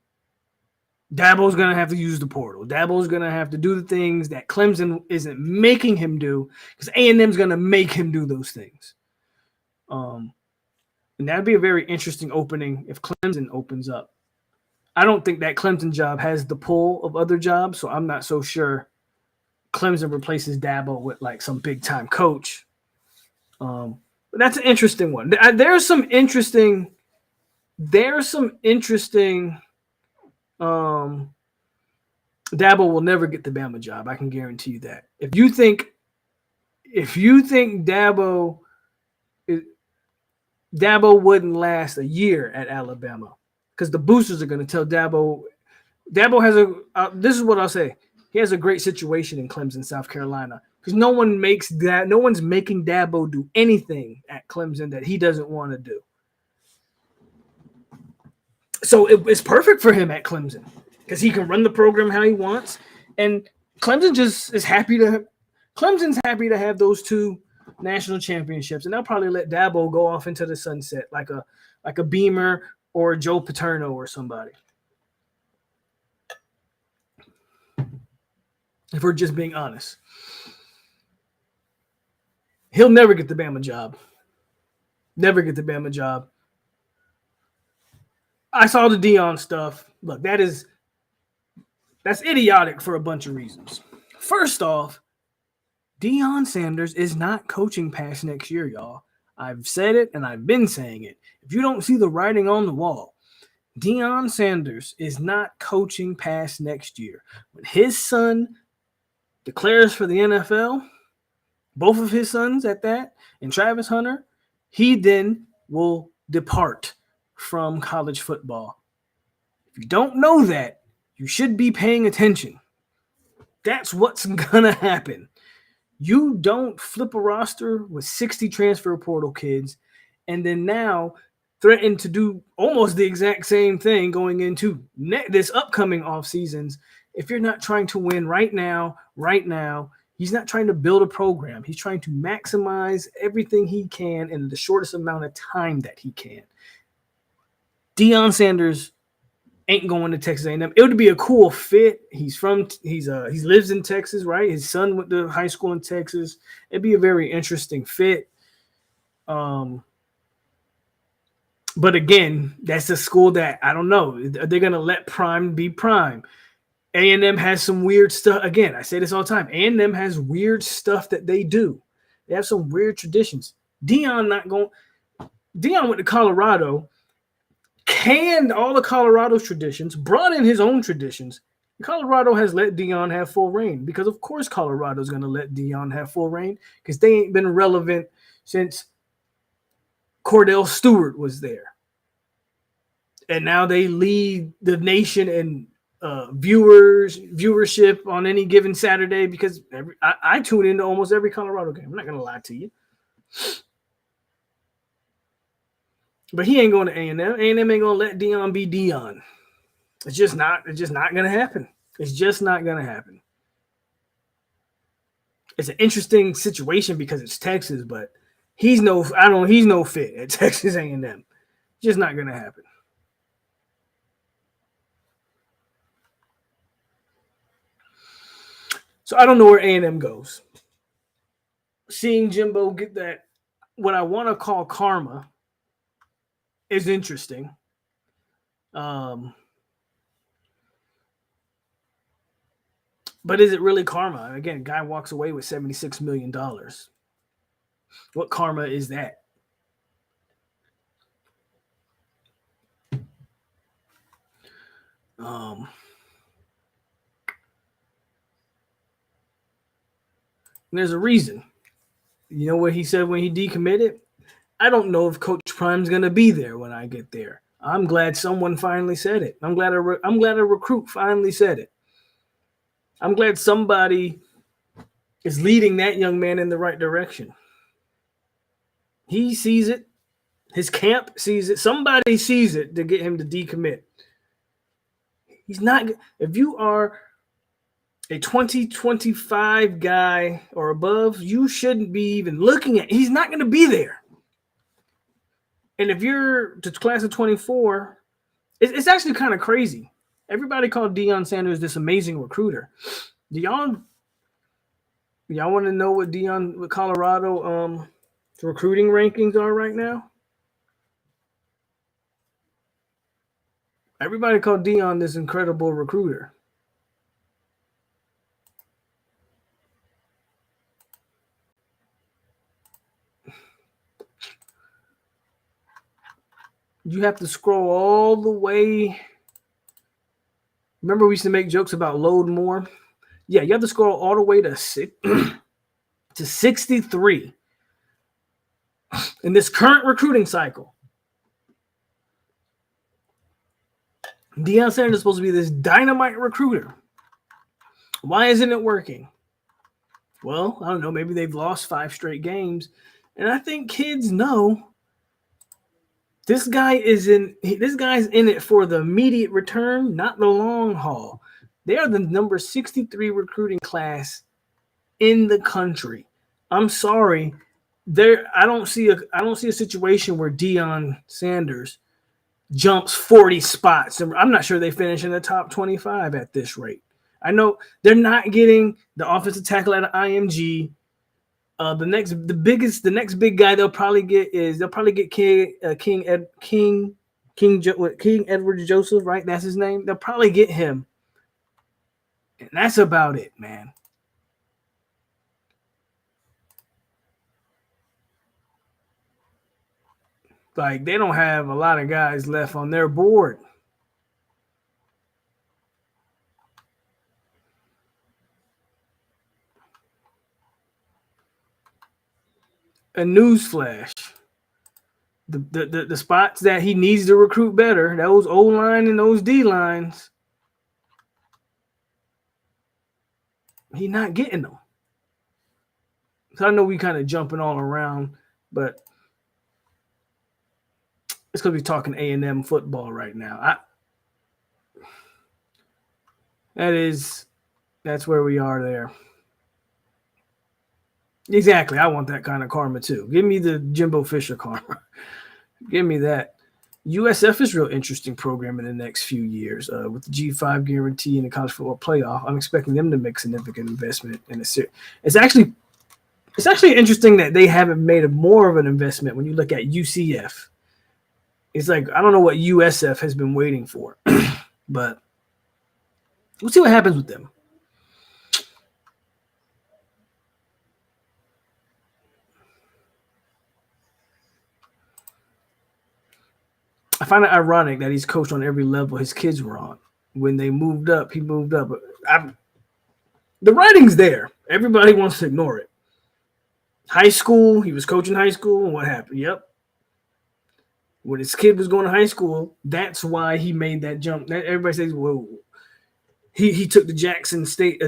Dabo's going to have to use the portal. Dabo's going to have to do the things that Clemson isn't making him do because A&M's going to make him do those things. And that'd be a very interesting opening if Clemson opens up. I don't think that Clemson job has the pull of other jobs, so I'm not so sure Clemson replaces Dabo with like some big-time coach. But that's an interesting one. There's some interesting Dabo will never get the Bama job. I can guarantee you that. If you think Dabo wouldn't last a year at Alabama, because the boosters are going to tell Dabo has this is what I'll say. He has a great situation in Clemson, South Carolina, because no one's making Dabo do anything at Clemson that he doesn't want to do. So it's perfect for him at Clemson because he can run the program how he wants, and Clemson just is happy to. Clemson's happy to have those two national championships, and they'll probably let Dabo go off into the sunset like a Beamer or Joe Paterno or somebody. If we're just being honest, he'll never get the Bama job. Never get the Bama job. I saw the Deion stuff. Look, that's idiotic for a bunch of reasons. First off, Deion Sanders is not coaching past next year, y'all. I've said it and I've been saying it. If you don't see the writing on the wall, Deion Sanders is not coaching past next year. When his son declares for the NFL, both of his sons at that, and Travis Hunter, he then will depart from college football. If you don't know that, you should be paying attention. That's what's going to happen. You don't flip a roster with 60 transfer portal kids and then now threaten to do almost the exact same thing going into this upcoming off seasons. If you're not trying to win right now, he's not trying to build a program. He's trying to maximize everything he can in the shortest amount of time that he can. Deion Sanders ain't going to Texas A&M. It would be a cool fit. He lives in Texas, right? His son went to high school in Texas. It'd be a very interesting fit. But again, that's a school that I don't know. Are they going to let Prime be Prime? A&M has some weird stuff. Again, I say this all the time. A&M has weird stuff that they do. They have some weird traditions. Deion went to Colorado, canned all of Colorado's traditions, brought in his own traditions. Colorado has let Deion have full reign because, of course, Colorado's going to let Deion have full reign because they ain't been relevant since Cordell Stewart was there. And now they lead the nation in viewership on any given Saturday because I tune into almost every Colorado game. I'm not going to lie to you. But he ain't going to A&M. A&M ain't going to let Deion be Deion. It's just not going to happen. It's just not going to happen. It's an interesting situation because it's Texas, but he's no fit at Texas A&M. Just not going to happen. So I don't know where A&M goes. Seeing Jimbo get that, what I want to call karma, is interesting. But is it really karma? Again, a guy walks away with $76 million. What karma is that? There's a reason. You know what he said when he decommitted? I don't know if Coach Prime's going to be there when I get there. I'm glad someone finally said it. I'm glad a recruit finally said it. I'm glad somebody is leading that young man in the right direction. He sees it. His camp sees it. Somebody sees it to get him to decommit. He's not. If you are a 2025 guy or above, you shouldn't be even looking at. He's not going to be there. And if you're the class of 24, it's actually kind of crazy. Everybody called Deion Sanders this amazing recruiter. Do y'all want to know what Colorado recruiting rankings are right now? Everybody called Deion this incredible recruiter. You have to scroll all the way. Remember we used to make jokes about load more? Yeah, you have to scroll all the way to 63 in this current recruiting cycle. Deion Sanders is supposed to be this dynamite recruiter. Why isn't it working? Well, I don't know. Maybe they've lost 5 straight games. And I think kids know this guy's in it for the immediate return, not the long haul. They are the number 63 recruiting class in the country. I'm sorry. I don't see a situation where Deion Sanders jumps 40 spots. I'm not sure they finish in the top 25 at this rate. I know they're not getting the offensive tackle out of IMG. The next big guy they'll probably get King Edward Joseph, right? That's his name. They'll probably get him. And that's about it, man. Like, they don't have a lot of guys left on their board. A newsflash. The spots that he needs to recruit better, those O-line and those D-lines, he's not getting them. So I know we kind of jumping all around, but it's because we're talking A&M football right now. That's where we are there. Exactly. I want that kind of karma too. Give me the Jimbo Fisher karma. Give me that. USF is a real interesting program in the next few years with the G5 guarantee and the college football playoff. I'm expecting them to make significant investment in a series. It's actually interesting that they haven't made more of an investment when you look at UCF. It's like, I don't know what USF has been waiting for, but We'll see what happens with them. I find it ironic that he's coached on every level his kids were on. When they moved up, he moved up. The writing's there. Everybody wants to ignore it. High school, he was coaching high school, and what happened? Yep. When his kid was going to high school, that's why he made that jump. Everybody says, "Whoa." He took the Jackson State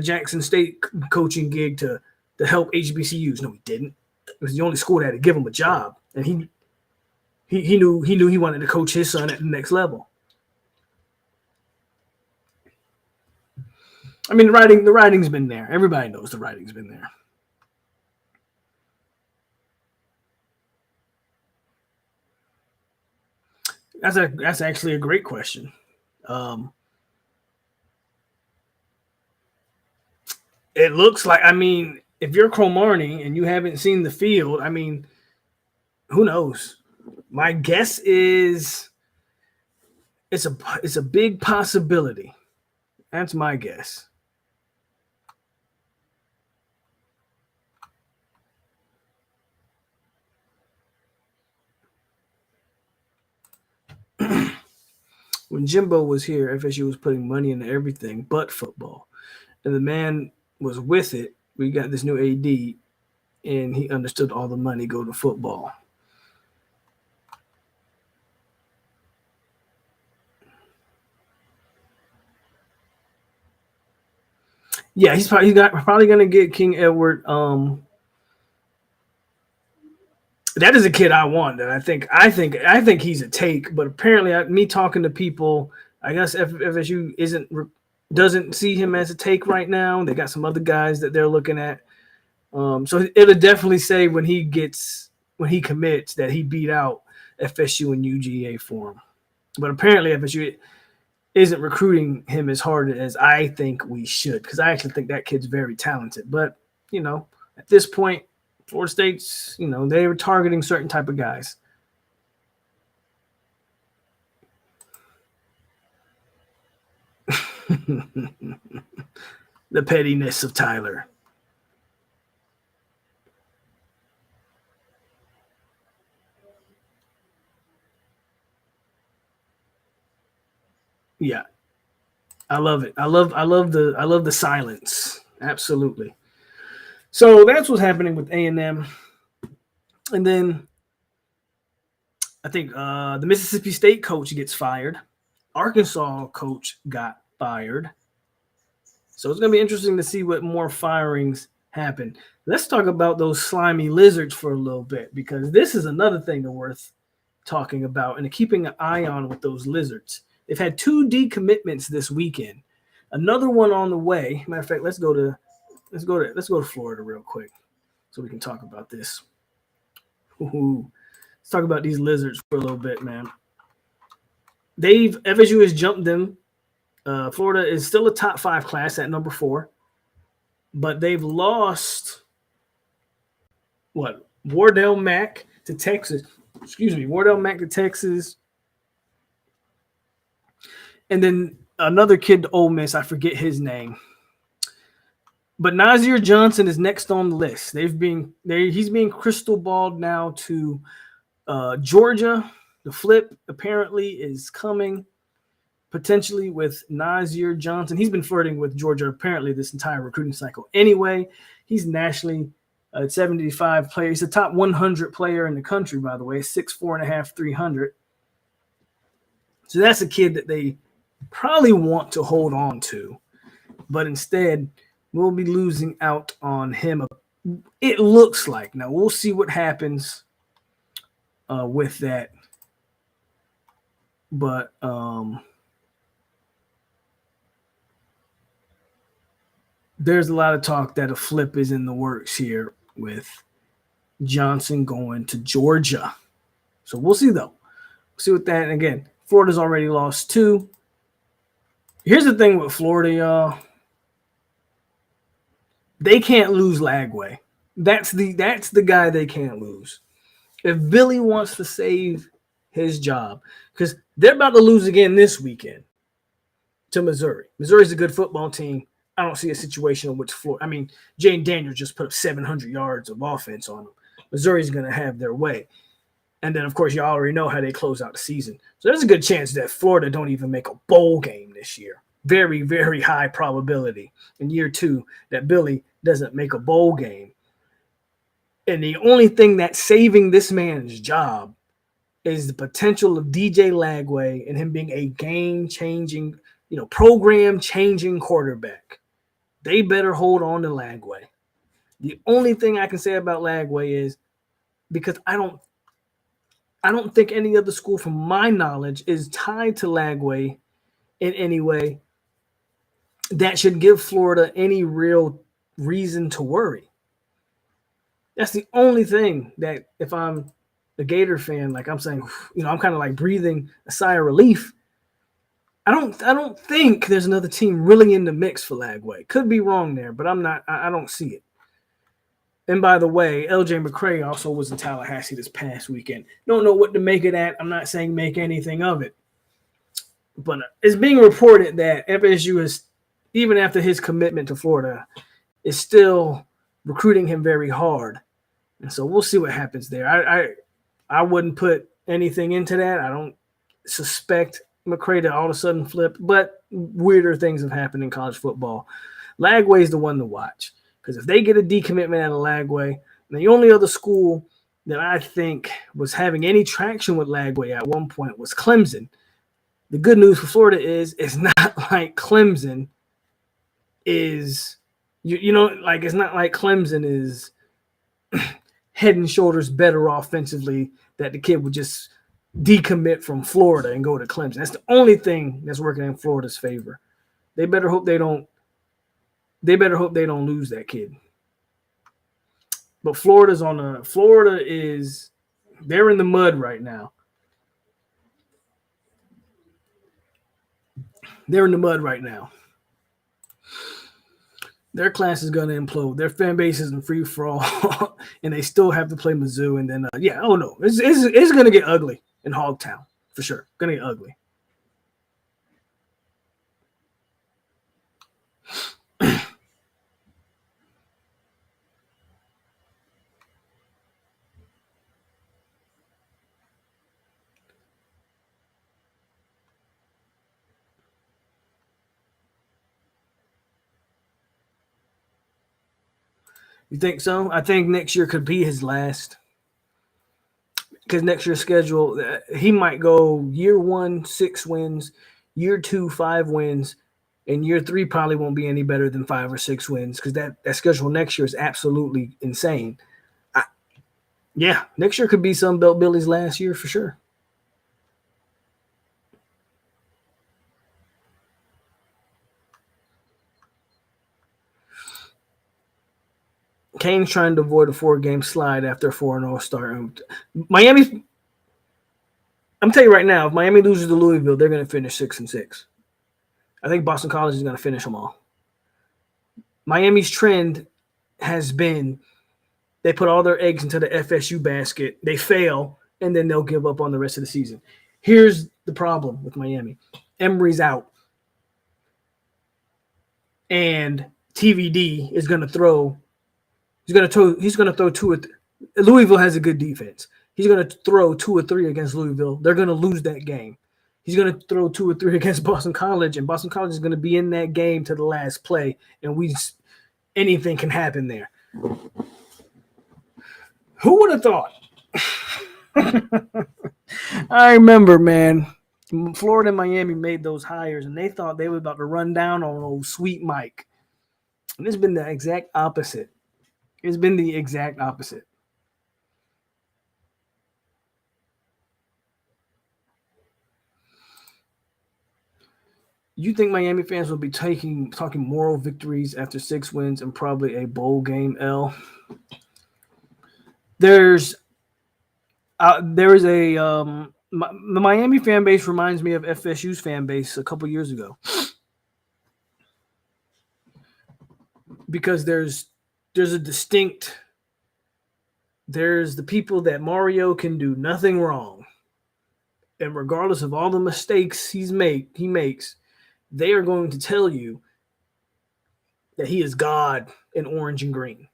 coaching gig to help HBCUs. No, he didn't. It was the only school that had to give him a job, and he knew he wanted to coach his son at the next level. I mean, the writing's been there. Everybody knows the writing's been there. That's actually a great question. It looks like, I mean, if you're Cromartie and you haven't seen the field, I mean, who knows? My guess is it's a big possibility. That's my guess. When Jimbo was here, FSU was putting money into everything but football. And the man was with it. We got this new AD, and he understood all the money go to football. Yeah, he's probably going to get King Edward. That is a kid I want, and I think he's a take. But apparently, me talking to people, I guess FSU doesn't see him as a take right now. They got some other guys that they're looking at. So it'll definitely say when he commits that he beat out FSU and UGA for him. But apparently, FSU isn't recruiting him as hard as I think we should, because I actually think that kid's very talented. But at this point, Florida State's, they were targeting certain type of guys. The pettiness of Tyler. Yeah. I love it. I love the silence. Absolutely. So that's what's happening with A&M. And then I think the Mississippi State coach gets fired. Arkansas coach got fired. So it's going to be interesting to see what more firings happen. Let's talk about those slimy lizards for a little bit, because this is another thing that's worth talking about and keeping an eye on with those lizards. They've had 2 decommitments this weekend. Another one on the way. Matter of fact, let's go to Florida real quick so we can talk about this. Ooh. Let's talk about these lizards for a little bit, man. FSU has jumped them. Florida is still a top 5 class at number 4, but they've lost Wardell Mack to Texas. Wardell Mack to Texas. And then another kid to Ole Miss, I forget his name. But Nazir Johnson is next on the list. He's being crystal balled now to Georgia. The flip apparently is coming potentially with Nazir Johnson. He's been flirting with Georgia apparently this entire recruiting cycle. Anyway, he's nationally 75 player. He's a top 100 player in the country, by the way, 6'4.5", 300. So that's a kid that they probably want to hold on to, but instead we'll be losing out on him. It looks like. Now we'll see what happens with that. But there's a lot of talk that a flip is in the works here with Johnson going to Georgia. So we'll see, though. We'll see what that. And again, Florida's already lost 2. Here's the thing with Florida, y'all. They can't lose Lagway. That's the guy they can't lose. If Billy wants to save his job, because they're about to lose again this weekend to Missouri. Missouri's a good football team. I don't see a situation in which Florida. I mean, Jane Daniels just put up 700 yards of offense on them. Missouri's going to have their way. And then, of course, you already know how they close out the season. So there's a good chance that Florida don't even make a bowl game this year. Very, very high probability in year 2 that Billy doesn't make a bowl game. And the only thing that's saving this man's job is the potential of DJ Lagway and him being a game-changing, program-changing quarterback. They better hold on to Lagway. The only thing I can say about Lagway is because I don't think any other school, from my knowledge, is tied to Lagway in any way that should give Florida any real reason to worry. That's the only thing that if I'm a Gator fan, like I'm saying, I'm kind of like breathing a sigh of relief. I don't think there's another team really in the mix for Lagway. Could be wrong there, but I don't see it. And by the way, LJ McCray also was in Tallahassee this past weekend. Don't know what to make of that. I'm not saying make anything of it. But it's being reported that FSU is, even after his commitment to Florida, is still recruiting him very hard. And so we'll see what happens there. I wouldn't put anything into that. I don't suspect McCray to all of a sudden flip, but weirder things have happened in college football. Lagway's the one to watch. Because if they get a decommitment out of Lagway, the only other school that I think was having any traction with Lagway at one point was Clemson. The good news for Florida is it's not like Clemson is, it's not like Clemson is head and shoulders better offensively that the kid would just decommit from Florida and go to Clemson. That's the only thing that's working in Florida's favor. They better hope they don't lose that kid. But Florida is they're in the mud right now. They're in the mud right now. Their class is going to implode. Their fan base is in free for all, and they still have to play Mizzou. And then, it's going to get ugly in Hogtown for sure. Going to get ugly. You think so? I think next year could be his last. Because next year's schedule, he might go year 1, 6 wins, year 2, 5 wins, and year 3 probably won't be any better than 5 or 6 wins because that schedule next year is absolutely insane. Next year could be Sun Belt Billy's last year for sure. Kane's trying to avoid a 4-game slide after a 4-0 start. Miami, I'm telling you right now, if Miami loses to Louisville, they're going to finish 6-6. I think Boston College is going to finish them all. Miami's trend has been they put all their eggs into the FSU basket, they fail, and then they'll give up on the rest of the season. Here's the problem with Miami. Emory's out. And TVD is going to throw He's going to throw 2 or 3. Louisville has a good defense. He's going to throw 2 or 3 against Louisville. They're going to lose that game. He's going to throw 2 or 3 against Boston College, and Boston College is going to be in that game to the last play, and anything can happen there. Who would have thought? I remember, man, Florida and Miami made those hires, and they thought they were about to run down on old Sweet Mike. And it's been the exact opposite. It's been the exact opposite. You think Miami fans will be talking moral victories after 6 wins and probably a bowl game L? The Miami fan base reminds me of FSU's fan base a couple years ago. Because there's the people that Mario can do nothing wrong. And regardless of all the mistakes he makes, they are going to tell you that he is God in orange and green.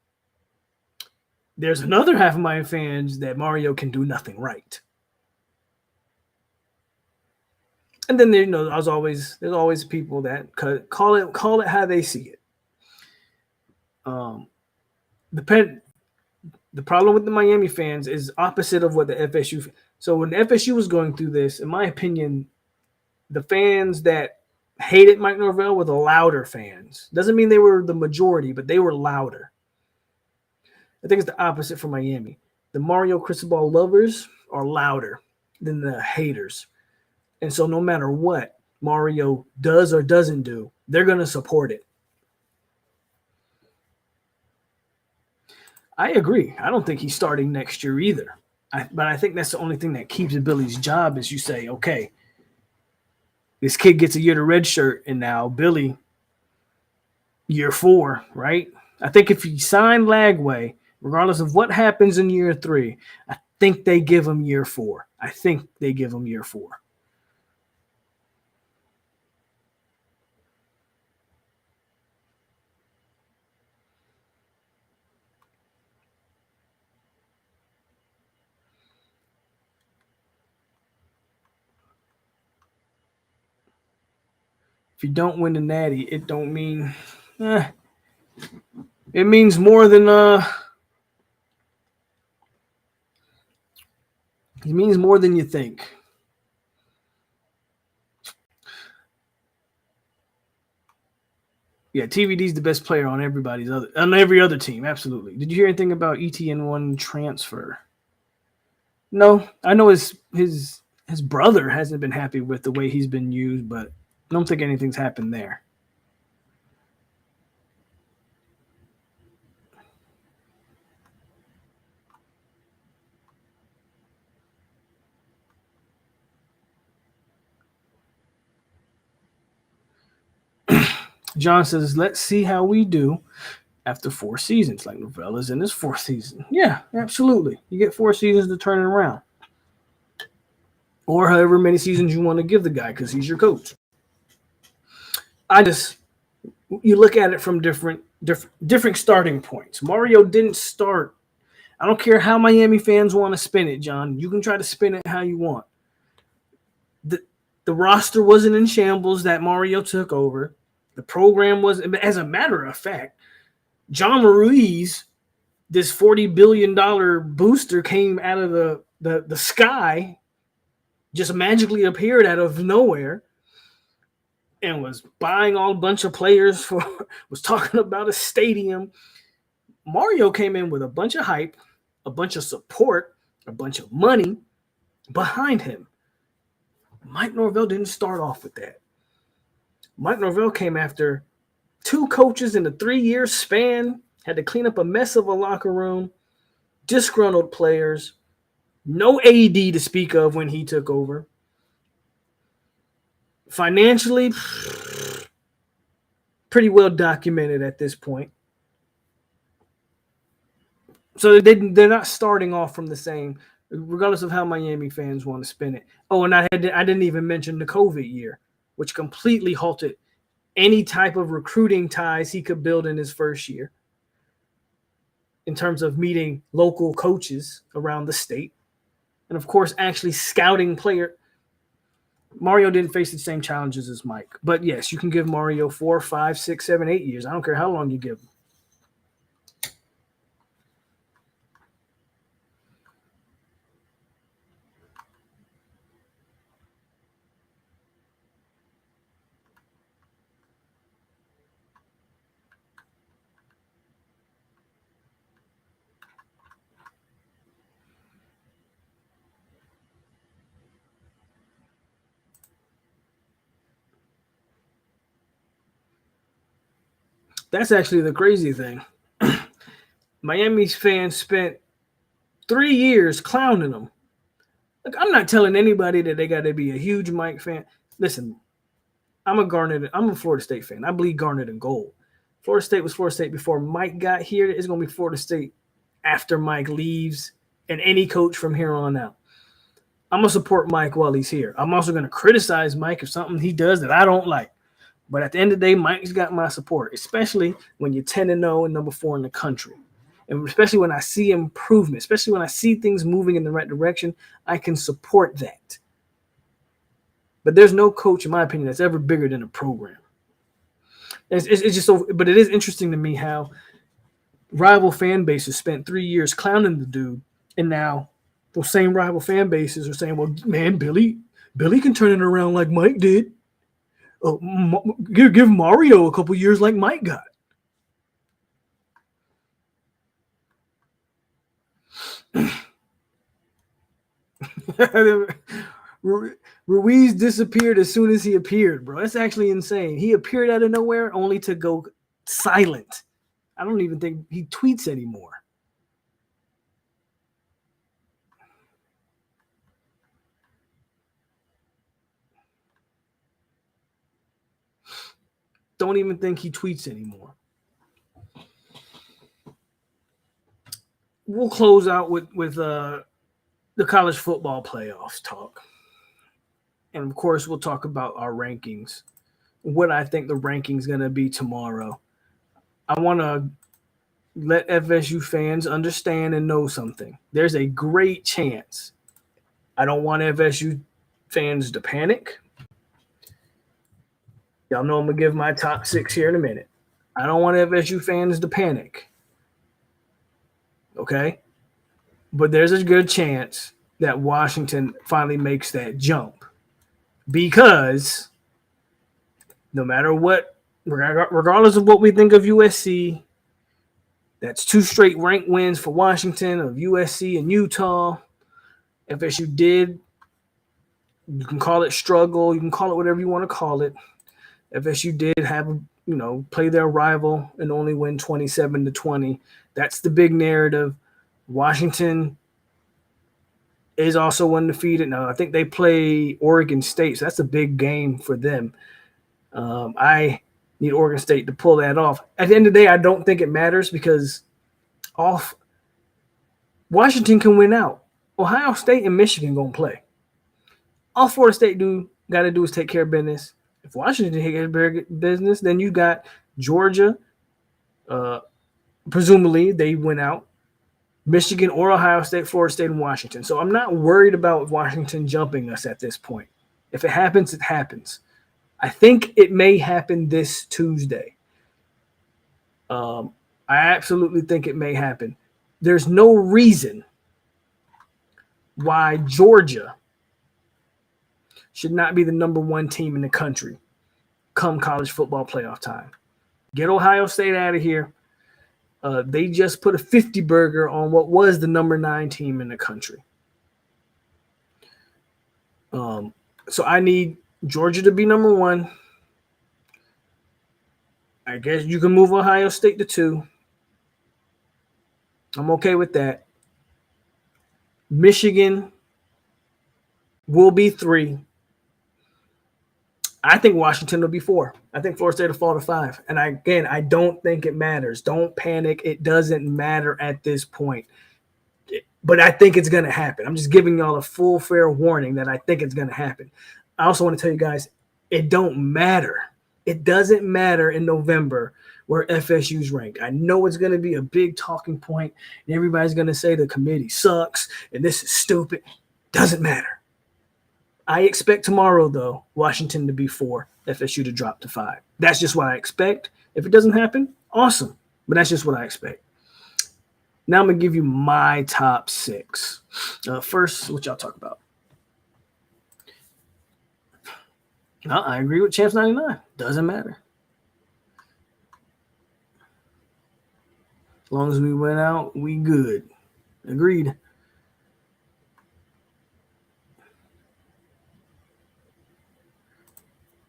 There's another half of Miami fans that Mario can do nothing right. And then there's always people that call it how they see it. The problem with the Miami fans is opposite of what the FSU. So when FSU was going through this, in my opinion, the fans that hated Mike Norvell were the louder fans. Doesn't mean they were the majority, but they were louder. I think it's the opposite for Miami. The Mario Cristobal lovers are louder than the haters. And so no matter what Mario does or doesn't do, they're going to support it. I agree. I don't think he's starting next year either. But I think that's the only thing that keeps Billy's job is you say, okay, this kid gets a year to redshirt, and now Billy, year 4, right? I think if he signed Lagway, regardless of what happens in year 3, I think they give him year 4. If you don't win the Natty, it don't mean it means more than it means more than you think. Yeah, TVD's the best player on every other team. Absolutely. Did you hear anything about ETN1 transfer? No, I know his brother hasn't been happy with the way he's been used, but I don't think anything's happened there. John says, let's see how we do after 4 seasons. Like Novella's in his 4th season. Yeah, absolutely. You get 4 seasons to turn it around. Or however many seasons you want to give the guy because he's your coach. You look at it from different starting points. Mario didn't start. I don't care how Miami fans want to spin it, John. You can try to spin it how you want. The roster wasn't in shambles that Mario took over. The program was, as a matter of fact, John Ruiz, this $40 billion booster came out of the sky, just magically appeared out of nowhere and was buying a bunch of players was talking about a stadium. Mario came in with a bunch of hype, a bunch of support, a bunch of money behind him. Mike Norvell didn't start off with that. Mike Norvell came after 2 coaches in a 3-year span, had to clean up a mess of a locker room, disgruntled players, no AD to speak of when he took over. Financially, pretty well documented at this point. So they're not starting off from the same, regardless of how Miami fans want to spin it. Oh, and I didn't even mention the COVID year, which completely halted any type of recruiting ties he could build in his first year in terms of meeting local coaches around the state. And, of course, actually scouting player. Mario didn't face the same challenges as Mike. But, yes, you can give Mario 4, 5, 6, 7, 8 years. I don't care how long you give him. That's actually the crazy thing. Miami's fans spent 3 years clowning them. Look, I'm not telling anybody that they got to be a huge Mike fan. Listen, I'm a Florida State fan. I bleed garnet and gold. Florida State was Florida State before Mike got here. It's going to be Florida State after Mike leaves and any coach from here on out. I'm going to support Mike while he's here. I'm also going to criticize Mike if something he does that I don't like. But at the end of the day, Mike's got my support, especially when you're 10-0 and number 4 in the country. And especially when I see improvement, especially when I see things moving in the right direction, I can support that. But there's no coach, in my opinion, that's ever bigger than a program. It's just so, but it is interesting to me how rival fan bases spent 3 years clowning the dude, and now those same rival fan bases are saying, "Well, man, Billy can turn it around like Mike did. Give Mario a couple years like Mike got." Ruiz disappeared as soon as he appeared, bro. That's actually insane. He appeared out of nowhere only to go silent. I don't even think he tweets anymore. Don't even think he tweets anymore. We'll close out with the college football playoffs talk. And of course, we'll talk about our rankings, what I think the ranking's going to be tomorrow. I want to let FSU fans understand and know something. There's a great chance. I don't want FSU fans to panic. Y'all know I'm going to give my top 6 here in a minute. I don't want FSU fans to panic. Okay? But there's a good chance that Washington finally makes that jump. Because no matter what, regardless of what we think of USC, that's 2 straight ranked wins for Washington of USC and Utah. FSU did, you can call it struggle, you can call it whatever you want to call it. FSU did have, play their rival and only win 27-20. That's the big narrative. Washington is also undefeated. Now, I think they play Oregon State, so that's a big game for them. I need Oregon State to pull that off. At the end of the day, I don't think it matters because Washington can win out. Ohio State and Michigan going to play. All Florida State got to do is take care of business. If Washington take care of business, then you got Georgia. Presumably, they went out. Michigan or Ohio State, Florida State, and Washington. So I'm not worried about Washington jumping us at this point. If it happens, it happens. I think it may happen this Tuesday. I absolutely think it may happen. There's no reason why Georgia should not be the number 1 team in the country come college football playoff time. Get Ohio State out of here. They just put a 50 burger on what was the number 9 team in the country. So I need Georgia to be number 1. I guess you can move Ohio State to 2. I'm okay with that. Michigan will be 3. I think Washington will be 4. I think Florida State will fall to 5. And I don't think it matters. Don't panic. It doesn't matter at this point. But I think it's going to happen. I'm just giving y'all a full fair warning that I think it's going to happen. I also want to tell you guys, it don't matter. It doesn't matter in November where FSU's ranked. I know it's going to be a big talking point, and everybody's going to say the committee sucks and this is stupid. Doesn't matter. I expect tomorrow, though, Washington to be 4, FSU to drop to 5. That's just what I expect. If it doesn't happen, awesome. But that's just what I expect. Now I'm going to give you my top 6. First, what y'all talk about? No, I agree with Champs 99. Doesn't matter. As long as we went out, we good. Agreed.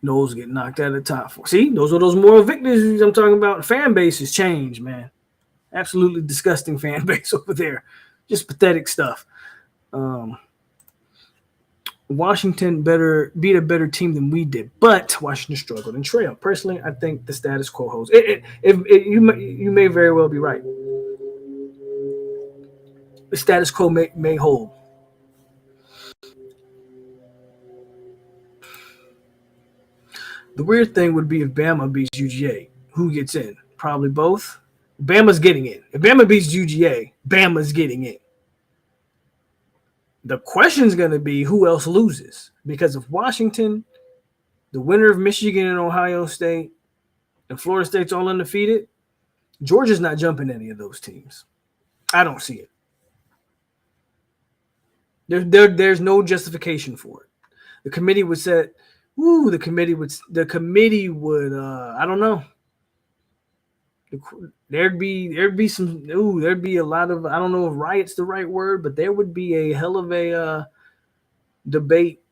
Those get knocked out of the top 4. See, those are those moral victories I'm talking about. Fan bases change, man. Absolutely disgusting fan base over there. Just pathetic stuff. Washington beat a better team than we did, but Washington struggled and trailed. Personally, I think the status quo holds. You may very well be right. The status quo may hold. The weird thing would be if Bama beats UGA. Who gets in? Probably both. Bama's getting in. If Bama beats UGA, Bama's getting in. The question's going to be who else loses. Because if Washington, the winner of Michigan and Ohio State, and Florida State's all undefeated, Georgia's not jumping any of those teams. I don't see it. There's no justification for it. The committee would say, the committee would I don't know. There'd be a lot of, I don't know if riot's the right word, but there would be a hell of a debate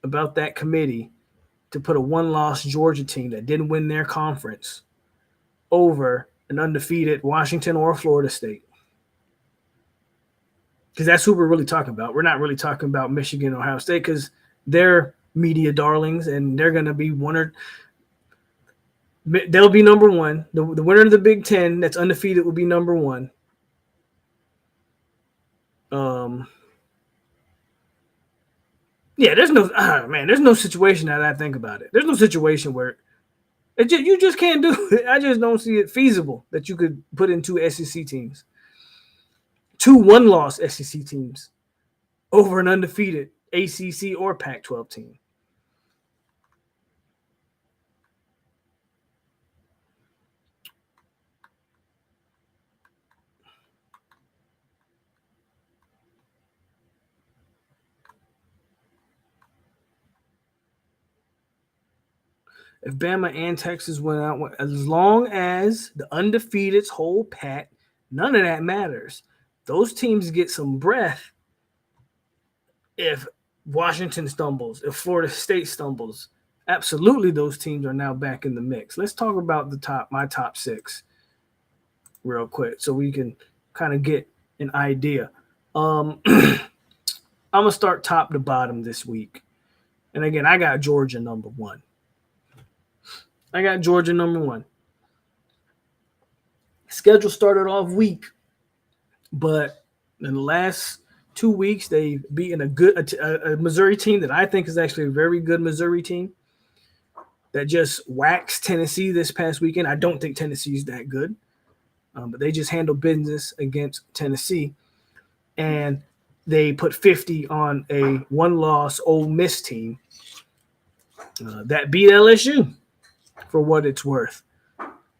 about that committee to put a one-loss Georgia team that didn't win their conference over an undefeated Washington or Florida State. Because that's who we're really talking about. We're not really talking about Michigan, Ohio State, because they're media darlings and they're going to be they'll be number one. The winner of the Big Ten that's undefeated will be number one. There's no situation that I think about it. There's no situation where you just can't do it. I just don't see it feasible that you could put in two SEC teams. 2 one-loss SEC teams over an undefeated ACC or Pac-12 team. If Bama and Texas went out, as long as the undefeateds hold pat, none of that matters. Those teams get some breath if Washington stumbles, if Florida State stumbles. Absolutely, those teams are now back in the mix. Let's talk about my top 6 real quick so we can kind of get an idea. I'm going to start top to bottom this week. And again, I got Georgia number 1. Schedule started off weak, but in the last 2 weeks, they've beaten a Missouri team that I think is actually a very good Missouri team that just waxed Tennessee this past weekend. I don't think Tennessee's that good, but they just handled business against Tennessee, and they put 50 on a one-loss Ole Miss team that beat LSU. For what it's worth.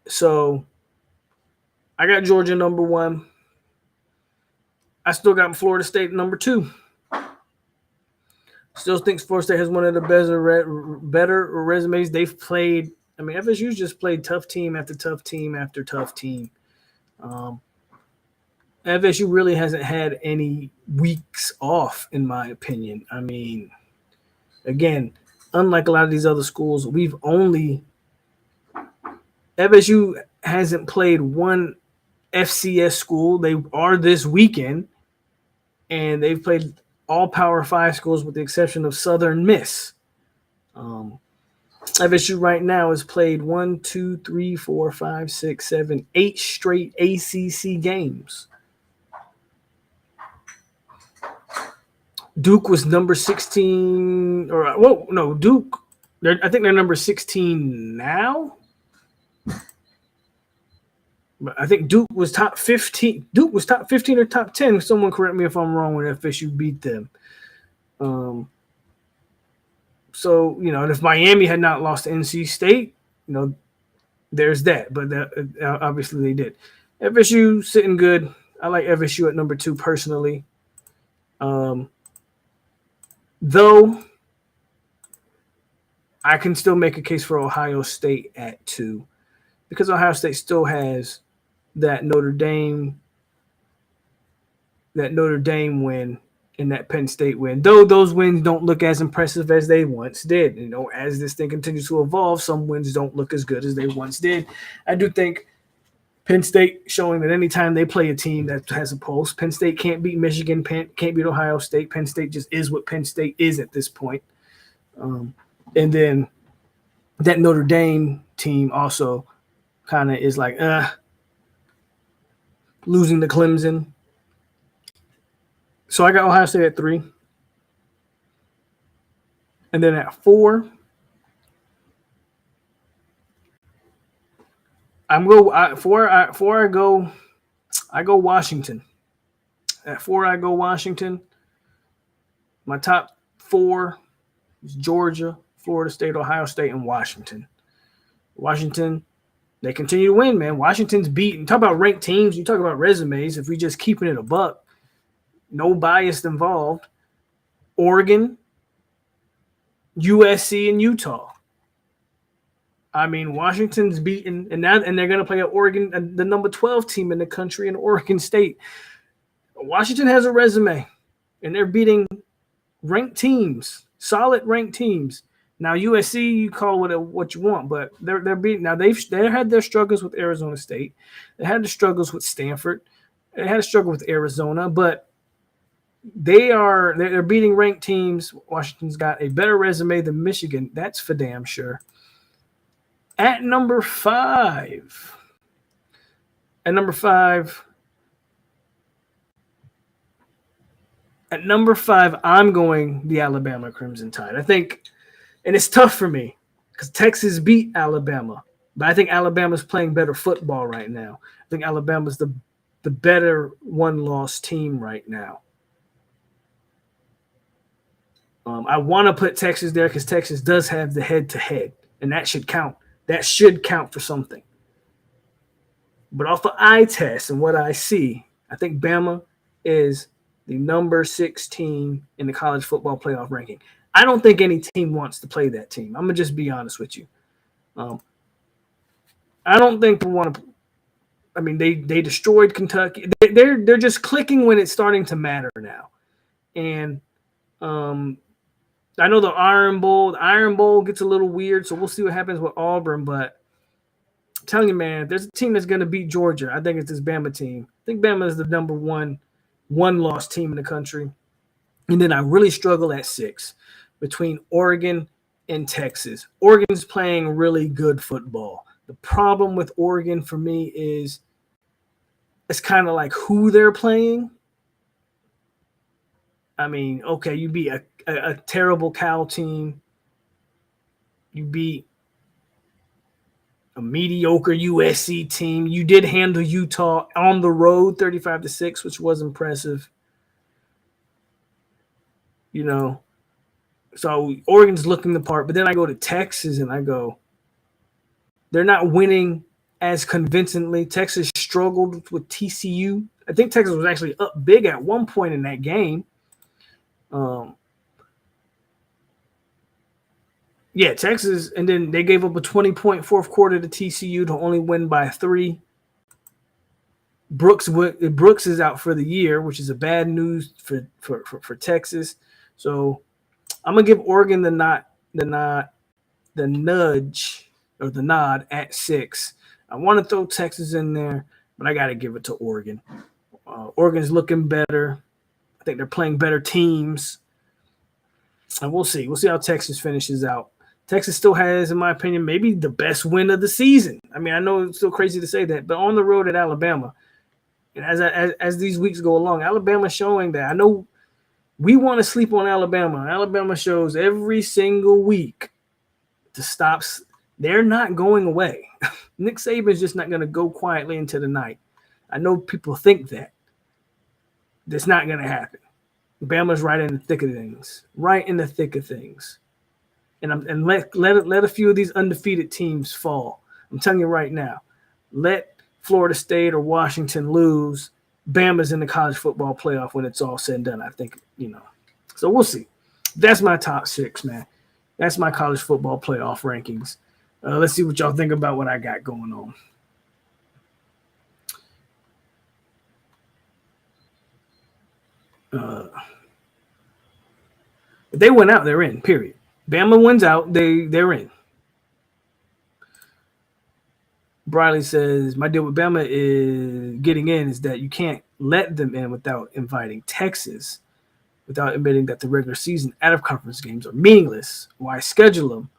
So I got Georgia number 1. I still got Florida State number 2. Still think Florida State has one of the better resumes they've played. I mean, FSU's just played tough team after tough team after tough team. FSU really hasn't had any weeks off, in my opinion. I mean, again, unlike a lot of these other schools, FSU hasn't played one FCS school. They are this weekend, and they've played all Power 5 schools with the exception of Southern Miss. FSU right now has played 8 straight ACC games. Duke was number 16, Duke. I think they're number 16 now. But I think Duke was top 15. Duke was top 15 or top 10. Someone correct me if I'm wrong when FSU beat them. So, and if Miami had not lost to NC State, there's that. But obviously they did. FSU sitting good. I like FSU at number 2 personally. Though I can still make a case for Ohio State at 2 because Ohio State still has that Notre Dame win and that Penn State win. Though those wins don't look as impressive as they once did. As this thing continues to evolve, some wins don't look as good as they once did. I do think Penn State showing that anytime they play a team that has a pulse, Penn State can't beat Michigan, can't beat Ohio State. Penn State just is what Penn State is at this point. And then that Notre Dame team also kind of is like, losing to Clemson. So I got Ohio State at 3. And then at 4, I go Washington. At 4, I go Washington. My top 4 is Georgia, Florida State, Ohio State, and Washington. Washington, they continue to win, man. Washington's beaten. Talk about ranked teams. You talk about resumes. If we just keeping it a buck, no bias involved. Oregon, USC, and Utah. I mean, Washington's beaten, and they're going to play at Oregon, the number 12 team in the country, in Oregon State. Washington has a resume, and they're beating ranked teams, solid ranked teams. Now USC, you call it what you want, but they're beating. Now they had their struggles with Arizona State, they had the struggles with Stanford, they had a struggle with Arizona, but they're beating ranked teams. Washington's got a better resume than Michigan. That's for damn sure. At number 5, I'm going the Alabama Crimson Tide. I think, and it's tough for me because Texas beat Alabama, but I think Alabama's playing better football right now. I think Alabama's the better one-loss team right now. I want to put Texas there because Texas does have the head-to-head, and that should count. That should count for something. But off the eye test and what I see, I think Bama is the number 6 team in the college football playoff ranking. I don't think any team wants to play that team. I'm going to just be honest with you. I don't think we want to – I mean, they destroyed Kentucky. They're just clicking when it's starting to matter now. And I know the Iron Bowl gets a little weird, so we'll see what happens with Auburn. But I'm telling you, man, if there's a team that's going to beat Georgia, I think it's this Bama team. I think Bama is the number one-loss team in the country. And then I really struggle at 6 between Oregon and Texas. Oregon's playing really good football. The problem with Oregon for me is it's kind of like who they're playing. I mean, okay, you beat a terrible Cal team. You beat a mediocre USC team. You did handle Utah on the road 35-6, which was impressive. You know, so Oregon's looking the part. But then I go to Texas and I go, they're not winning as convincingly. Texas struggled with TCU. I think Texas was actually up big at one point in that game. Texas, and then they gave up a 20-point fourth quarter to TCU to only win by 3. Brooks is out for the year, which is a bad news for Texas. So I'm gonna give Oregon the nod at 6. I want to throw Texas in there, but I got to give it to Oregon. Oregon's looking better. I think they're playing better teams. And we'll see. We'll see how Texas finishes out. Texas still has, in my opinion, maybe the best win of the season. I mean, I know it's still crazy to say that, but on the road at Alabama, and as these weeks go along, Alabama's showing that. I know we want to sleep on Alabama. Alabama shows every single week to stop. They're not going away. Nick Saban's just not going to go quietly into the night. I know people think that. That's not going to happen. Bama's right in the thick of things. Right in the thick of things. And let a few of these undefeated teams fall. I'm telling you right now. Let Florida State or Washington lose. Bama's in the college football playoff when it's all said and done. I think, So we'll see. That's my top 6, man. That's my college football playoff rankings. Let's see what y'all think about what I got going on. If they win out, they're in, period. Bama wins out, they're in. Briley says, my deal with Bama is getting in is that you can't let them in without inviting Texas, without admitting that the regular season out-of-conference games are meaningless. Why schedule them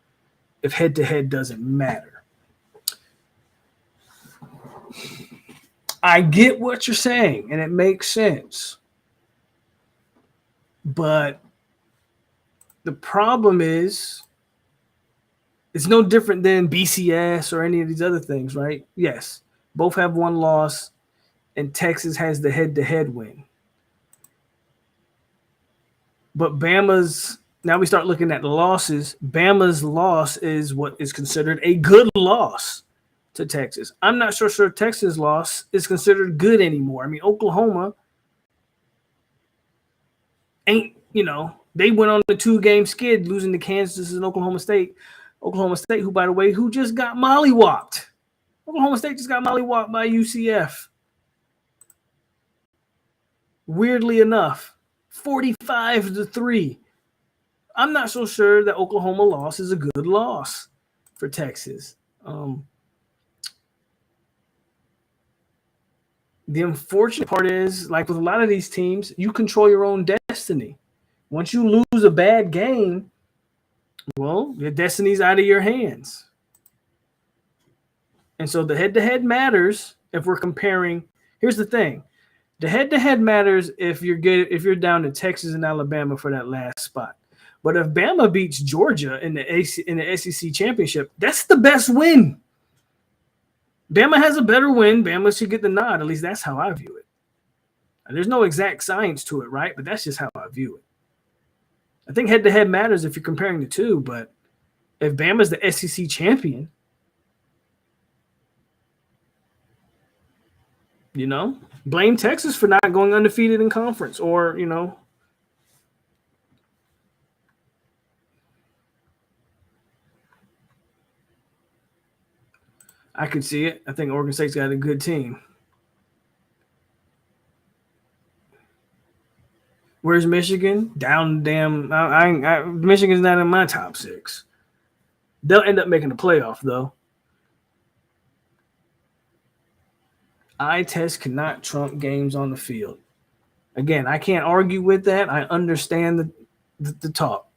if head-to-head doesn't matter? I get what you're saying, and it makes sense. But the problem is It's no different than BCS or any of these other things, right? Yes, both have one loss, and Texas has the head-to-head win. But Bama's, now we start looking at the losses. Bama's loss is what is considered a good loss to Texas. I'm not sure Texas' loss is considered good anymore. I mean, Oklahoma ain't, they went on a 2-game skid, losing to Kansas and Oklahoma State. Oklahoma State, who, by the way, who just got mollywopped. Oklahoma State just got mollywopped by UCF. Weirdly enough, 45-3. I'm not so sure that Oklahoma loss is a good loss for Texas. The unfortunate part is, like with a lot of these teams, you control your own destiny. Once you lose a bad game, well, your destiny's out of your hands. And so the head-to-head matters if we're comparing. Here's the thing. The head-to-head matters if you're down to Texas and Alabama for that last spot. But if Bama beats Georgia in the SEC championship, that's the best win. Bama has a better win. Bama should get the nod. At least that's how I view it. And there's no exact science to it, right? But that's just how I view it. I think head-to-head matters if you're comparing the two. But if Bama's the SEC champion, blame Texas for not going undefeated in conference, or, I could see it. I think Oregon State's got a good team. Where's Michigan? Down damn. Michigan's not in my top 6. They'll end up making the playoff, though. Eye test cannot trump games on the field. Again, I can't argue with that. I understand the talk.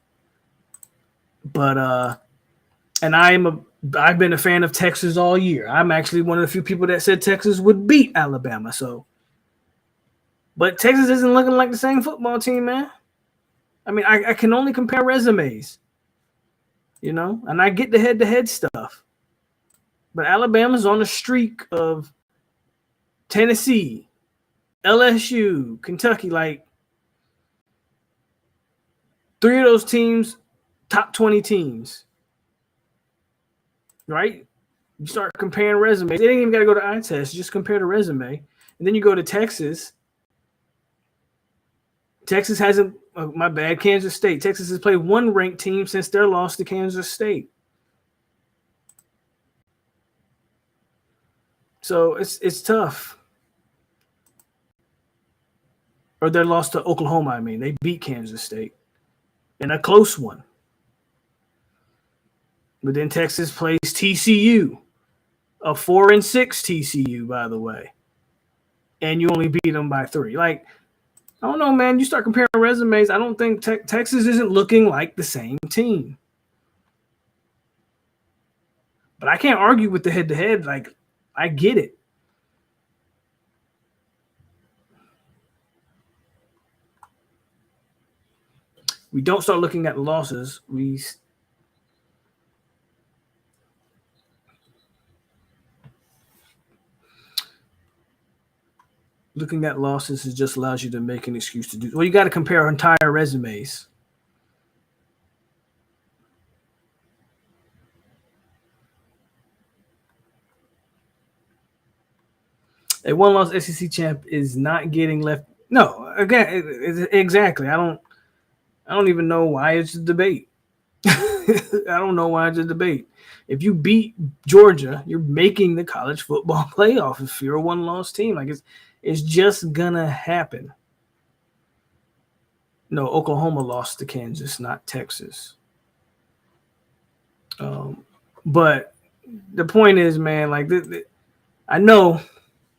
But and I've been a fan of Texas all year. I'm actually one of the few people that said Texas would beat Alabama. But Texas isn't looking like the same football team, man. I mean, I can only compare resumes, and I get the head-to-head stuff. But Alabama's on a streak of Tennessee, LSU, Kentucky, like 3 of those teams, top 20 teams. Right? You start comparing resumes. They ain't even got to go to eye test. Just compare the resume. And then you go to Texas. Texas hasn't, my bad, Kansas State. Texas has played one ranked team since their loss to Kansas State. So it's tough. Or their loss to Oklahoma, I mean. They beat Kansas State in a close one. But then Texas plays TCU, a 4-6 TCU, by the way. And you only beat them by 3. Like, I don't know, man. You start comparing resumes. I don't think Texas isn't looking like the same team. But I can't argue with the head-to-head. Like, I get it. We don't start looking at the losses. Looking at losses just allows you to make an excuse to do. Well, you got to compare entire resumes. A one-loss SEC champ is not getting left. No, again, exactly. I don't even know why it's a debate. I don't know why it's a debate. If you beat Georgia, you're making the college football playoff. If you're a one-loss team, like it's just gonna happen. No, Oklahoma lost to Kansas, not Texas. But the point is, man, like I know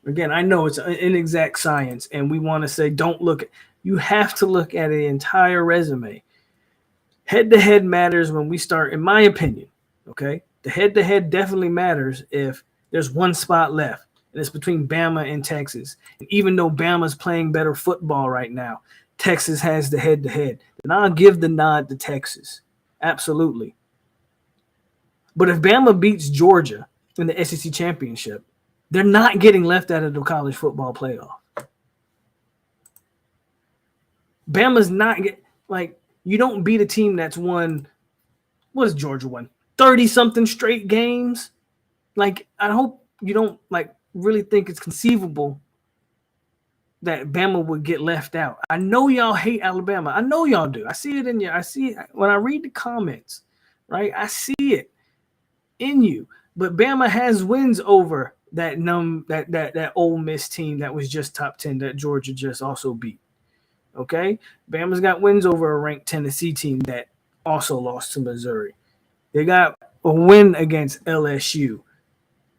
it's an inexact science, and we want to say don't look at. You have to look at an entire resume. Head-to-head matters when we start, in my opinion. Okay, the head-to-head definitely matters if there's one spot left, and it's between Bama and Texas. And even though Bama's playing better football right now, Texas has the head-to-head. Then I'll give the nod to Texas. Absolutely. But if Bama beats Georgia in the SEC championship, they're not getting left out of the college football playoff. Bama's not you don't beat a team that's won. What has Georgia won? 30-something straight games. Like, I hope you don't really think it's conceivable that Bama would get left out. I know y'all hate Alabama. I know y'all do. I see it in you. I see it when I read the comments, right? I see it in you. But Bama has wins over that Ole Miss team that was just top 10 that Georgia just also beat. Okay? Bama's got wins over a ranked Tennessee team that also lost to Missouri. They got a win against LSU.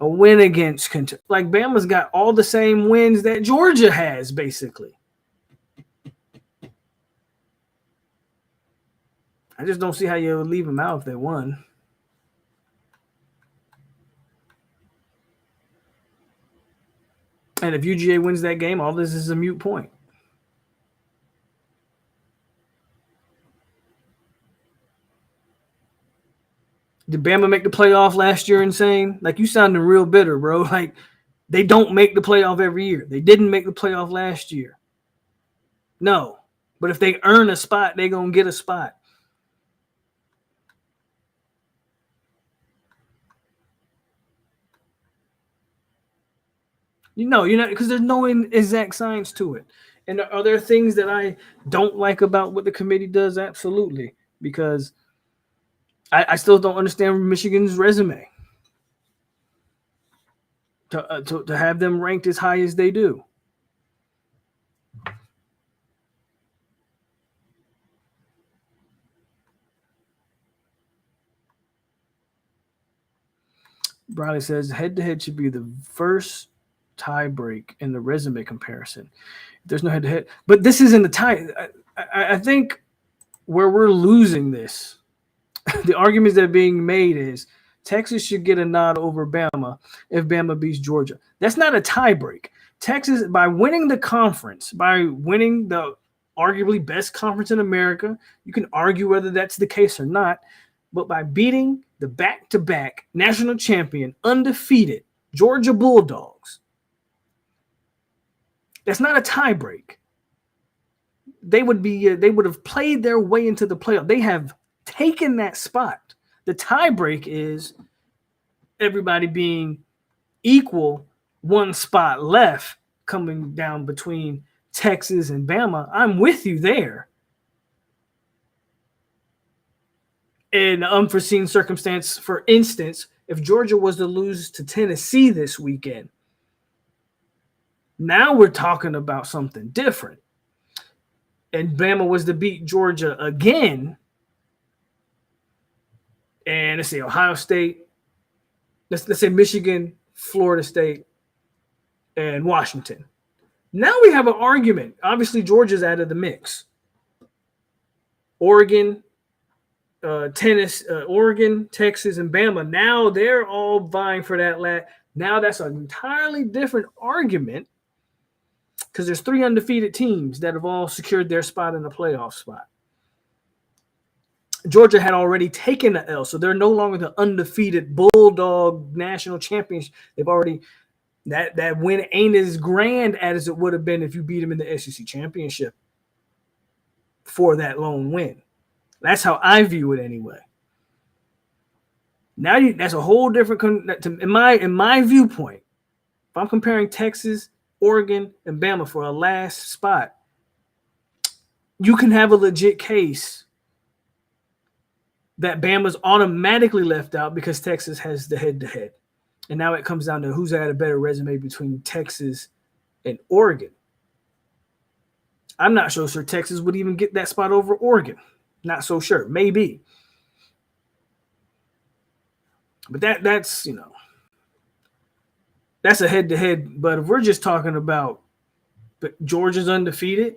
A win against Kentucky. Like, Bama's got all the same wins that Georgia has, basically. I just don't see how you would leave them out if they won. And if UGA wins that game, all this is a moot point. Did Bama make the playoff last year, Insane? Like, you sounding real bitter, bro. Like, they don't make the playoff every year. They didn't make the playoff last year. No. But if they earn a spot, they're going to get a spot. Because there's no exact science to it. And are there things that I don't like about what the committee does? Absolutely. Because I still don't understand Michigan's resume to have them ranked as high as they do. Bradley says head-to-head should be the first tie break in the resume comparison. There's no head-to-head. But this isn't the tie. I think where we're losing this, the arguments that are being made is Texas should get a nod over Bama if Bama beats Georgia. That's not a tie break. Texas, by winning the conference, by winning the arguably best conference in America, you can argue whether that's the case or not, but by beating the back-to-back national champion, undefeated Georgia Bulldogs, that's not a tie break. They would have played their way into the playoff. They have taken that spot. The tie break is everybody being equal, one spot left coming down between Texas and Bama. I'm with you there. In an unforeseen circumstance, for instance, if Georgia was to lose to Tennessee this weekend, now we're talking about something different. And Bama was to beat Georgia again, and let's say Ohio State, let's say Michigan, Florida State, and Washington. Now we have an argument. Obviously, Georgia's out of the mix. Oregon, Oregon, Texas, and Bama. Now they're all vying for that. Now that's an entirely different argument because there's 3 undefeated teams that have all secured their spot in the playoff spot. Georgia had already taken the L, so they're no longer the undefeated Bulldog national champions. They've already that win ain't as grand as it would have been if you beat them in the SEC championship for that lone win. That's how I view it anyway. Now that's a whole different in my viewpoint. If I'm comparing Texas, Oregon, and Bama for a last spot, you can have a legit case that Bama's automatically left out because Texas has the head-to-head. And now it comes down to who's had a better resume between Texas and Oregon. I'm not so sure Texas would even get that spot over Oregon. Not so sure. Maybe. But that's that's a head-to-head. But if we're just talking about Georgia's undefeated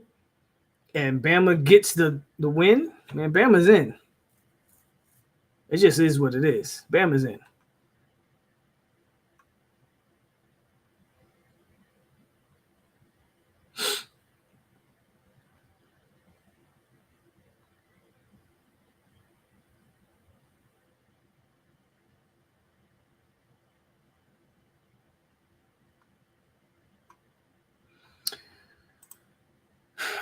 and Bama gets the win, man, Bama's in. It just is what it is. Bama's in.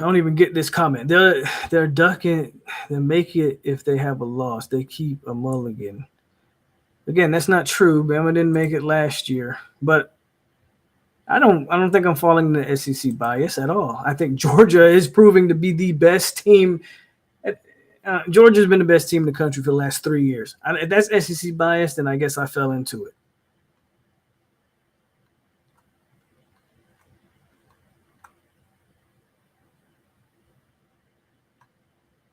don't even get this comment. They're ducking. They make it if they have a loss. They keep a mulligan. Again, that's not true. Bama didn't make it last year, but I don't think I'm falling into SEC bias at all. I think Georgia is proving to be the best team. Georgia's been the best team in the country for the last 3 years. If that's SEC bias, then I guess I fell into it.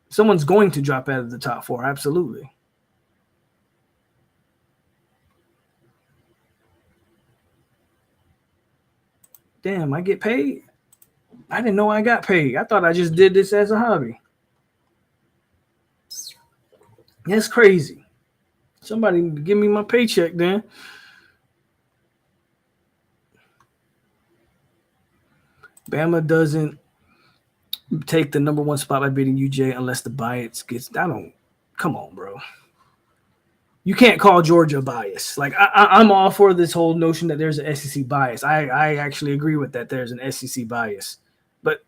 Someone's going to drop out of the top 4, absolutely. Damn, I get paid? I didn't know I got paid. I thought I just did this as a hobby. That's crazy. Somebody give me my paycheck then. Bama doesn't take the #1 spot by beating UJ unless the bias gets. Come on, bro. You can't call Georgia bias. Like I'm all for this whole notion that there's an SEC bias. I actually agree with that. There's an SEC bias, but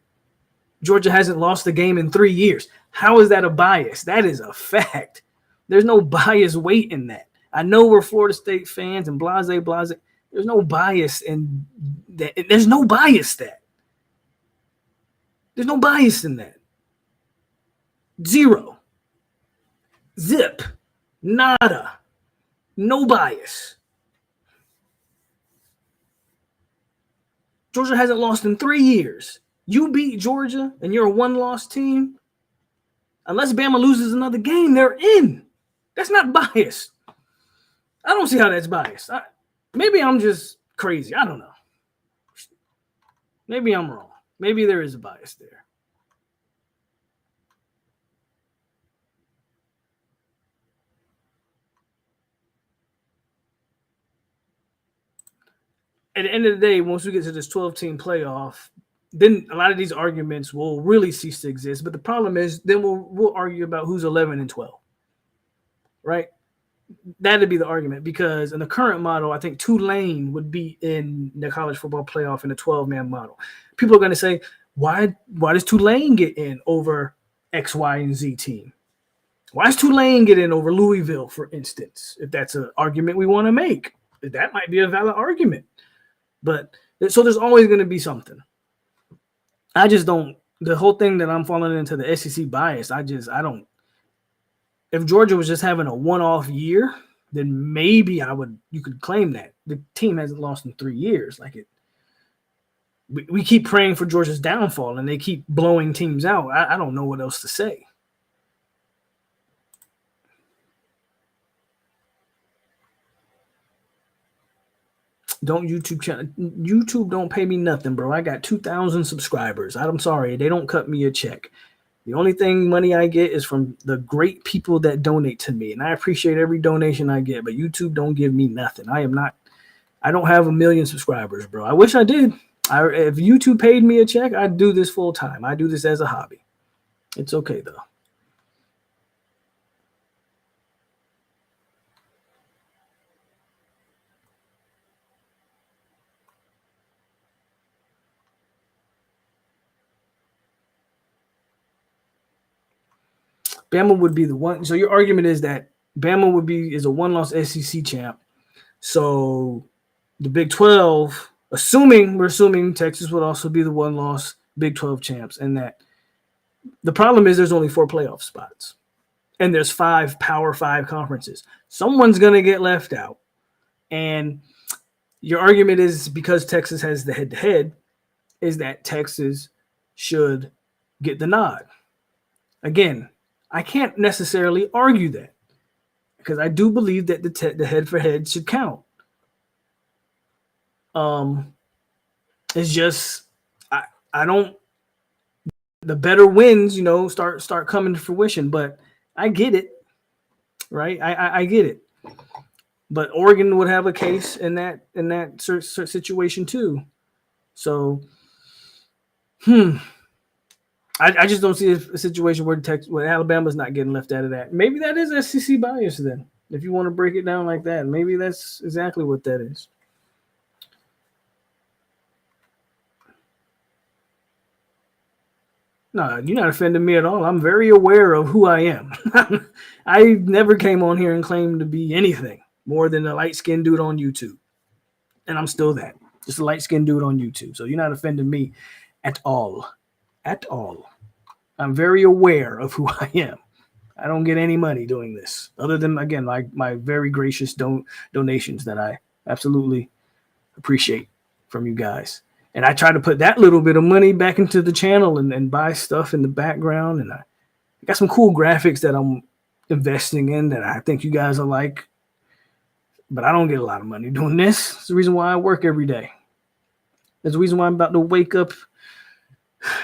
Georgia hasn't lost a game in 3 years. How is that a bias? That is a fact. There's no bias weight in that. I know we're Florida State fans and blase. There's no bias in that. There's no bias that. There's no bias in that. Zero. Zip. Nada. No bias. Georgia hasn't lost in 3 years. You beat Georgia and you're a one-loss team. Unless Bama loses another game, they're in. That's not biased. I don't see how that's biased. Maybe I'm just crazy. I don't know. Maybe I'm wrong. Maybe there is a bias there. At the end of the day, once we get to this 12-team playoff, then a lot of these arguments will really cease to exist. But the problem is then we'll argue about who's 11 and 12, right? That'd be the argument, because in the current model, I think Tulane would be in the college football playoff in the 12-man model. People are going to say, why does Tulane get in over X, Y, and Z team? Why does Tulane get in over Louisville, for instance? If that's an argument we want to make, that might be a valid argument. But so there's always going to be something. I just don't. The whole thing that I'm falling into the SEC bias, I don't. If Georgia was just having a one-off year, then maybe you could claim that. The team hasn't lost in 3 years. We keep praying for Georgia's downfall, and they keep blowing teams out. I don't know what else to say. YouTube don't pay me nothing, bro. I got 2,000 subscribers. I'm sorry. They don't cut me a check. The only money I get is from the great people that donate to me. And I appreciate every donation I get, but YouTube don't give me nothing. I don't have 1 million subscribers, bro. I wish I did. If YouTube paid me a check, I'd do this full time. I do this as a hobby. It's okay though. Bama would be the one. So your argument is that Bama is a one-loss SEC champ. So the Big 12, we're assuming Texas would also be the one-loss Big 12 champs, and that the problem is there's only 4 playoff spots, and there's 5 Power 5 conferences. Someone's going to get left out, and your argument is because Texas has the head-to-head, is that Texas should get the nod. Again, I can't necessarily argue that, because I do believe that the head-for-head should count. It's just I don't. The better wins, start coming to fruition. But I get it, right? I get it. But Oregon would have a case in that situation too. So, I just don't see a situation where Alabama's not getting left out of that. Maybe that is SEC bias then, if you want to break it down like that. Maybe that's exactly what that is. No, you're not offending me at all. I'm very aware of who I am. I never came on here and claimed to be anything more than a light-skinned dude on YouTube. And I'm still that. Just a light-skinned dude on YouTube. So you're not offending me at all. At all. I'm very aware of who I am. I don't get any money doing this, other than, again, my very gracious donations that I absolutely appreciate from you guys. And I try to put that little bit of money back into the channel and buy stuff in the background. And I got some cool graphics that I'm investing in that I think you guys will like. But I don't get a lot of money doing this. It's the reason why I work every day. There's the reason why I'm about to wake up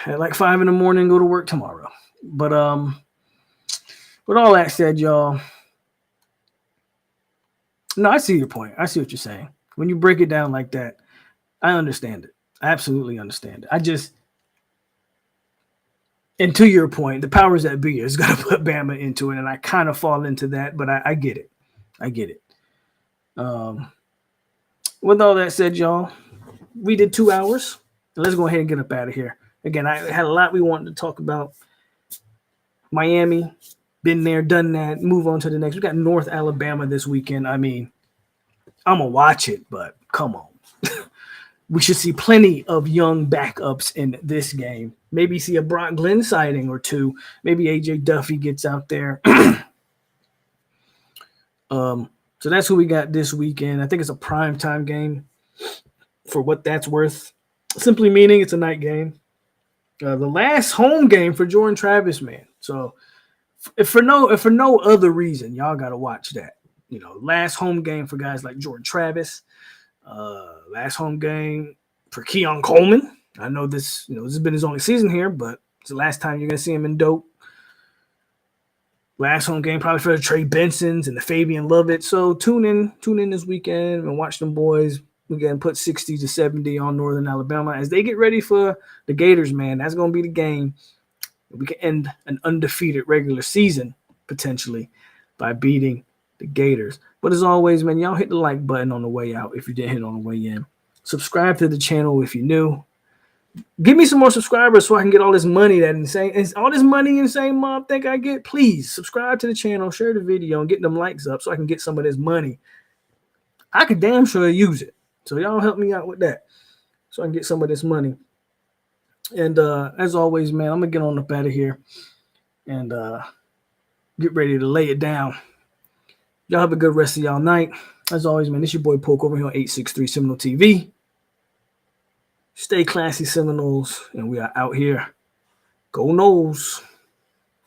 at like 5 in the morning and go to work tomorrow. But with all that said, y'all, no, I see your point. I see what you're saying. When you break it down like that, I understand it. I absolutely understand it. And to your point, the powers that be is going to put Bama into it, and I kind of fall into that, but I get it. I get it. With all that said, y'all, we did 2 hours. Let's go ahead and get up out of here. Again, I had a lot we wanted to talk about. Miami, been there, done that. Move on to the next. We got North Alabama this weekend. I mean, I'm going to watch it, but come on. We should see plenty of young backups in this game. Maybe see a Brock Glenn sighting or two. Maybe A.J. Duffy gets out there. So that's who we got this weekend. I think it's a primetime game for what that's worth. Simply meaning it's a night game. The last home game for Jordan Travis, man. So if for no other reason, y'all got to watch that. You know, last home game for guys like Jordan Travis. Last home game for Keon Coleman. I know this has been his only season here, but it's the last time you're gonna see him in dope. Last home game probably for the Trey Bensons and the Fabian Lovett. So tune in this weekend and watch them boys. Again, put 60 to 70 on Northern Alabama as they get ready for the Gators, man. That's gonna be the game. We can end an undefeated regular season potentially by beating the Gators. But as always, man, y'all hit the like button on the way out if you didn't hit on the way in. Subscribe to the channel if you're new. Give me some more subscribers so I can get all this money insane mob think I get. Please subscribe to the channel, share the video, and get them likes up so I can get some of this money. I could damn sure use it. So y'all help me out with that so I can get some of this money. And as always, man, I'm going to get on up out of here and get ready to lay it down. Y'all have a good rest of y'all night. As always, man, this your boy POLK over here on 863 Seminole TV. Stay classy, Seminoles, and we are out here. Go Noles.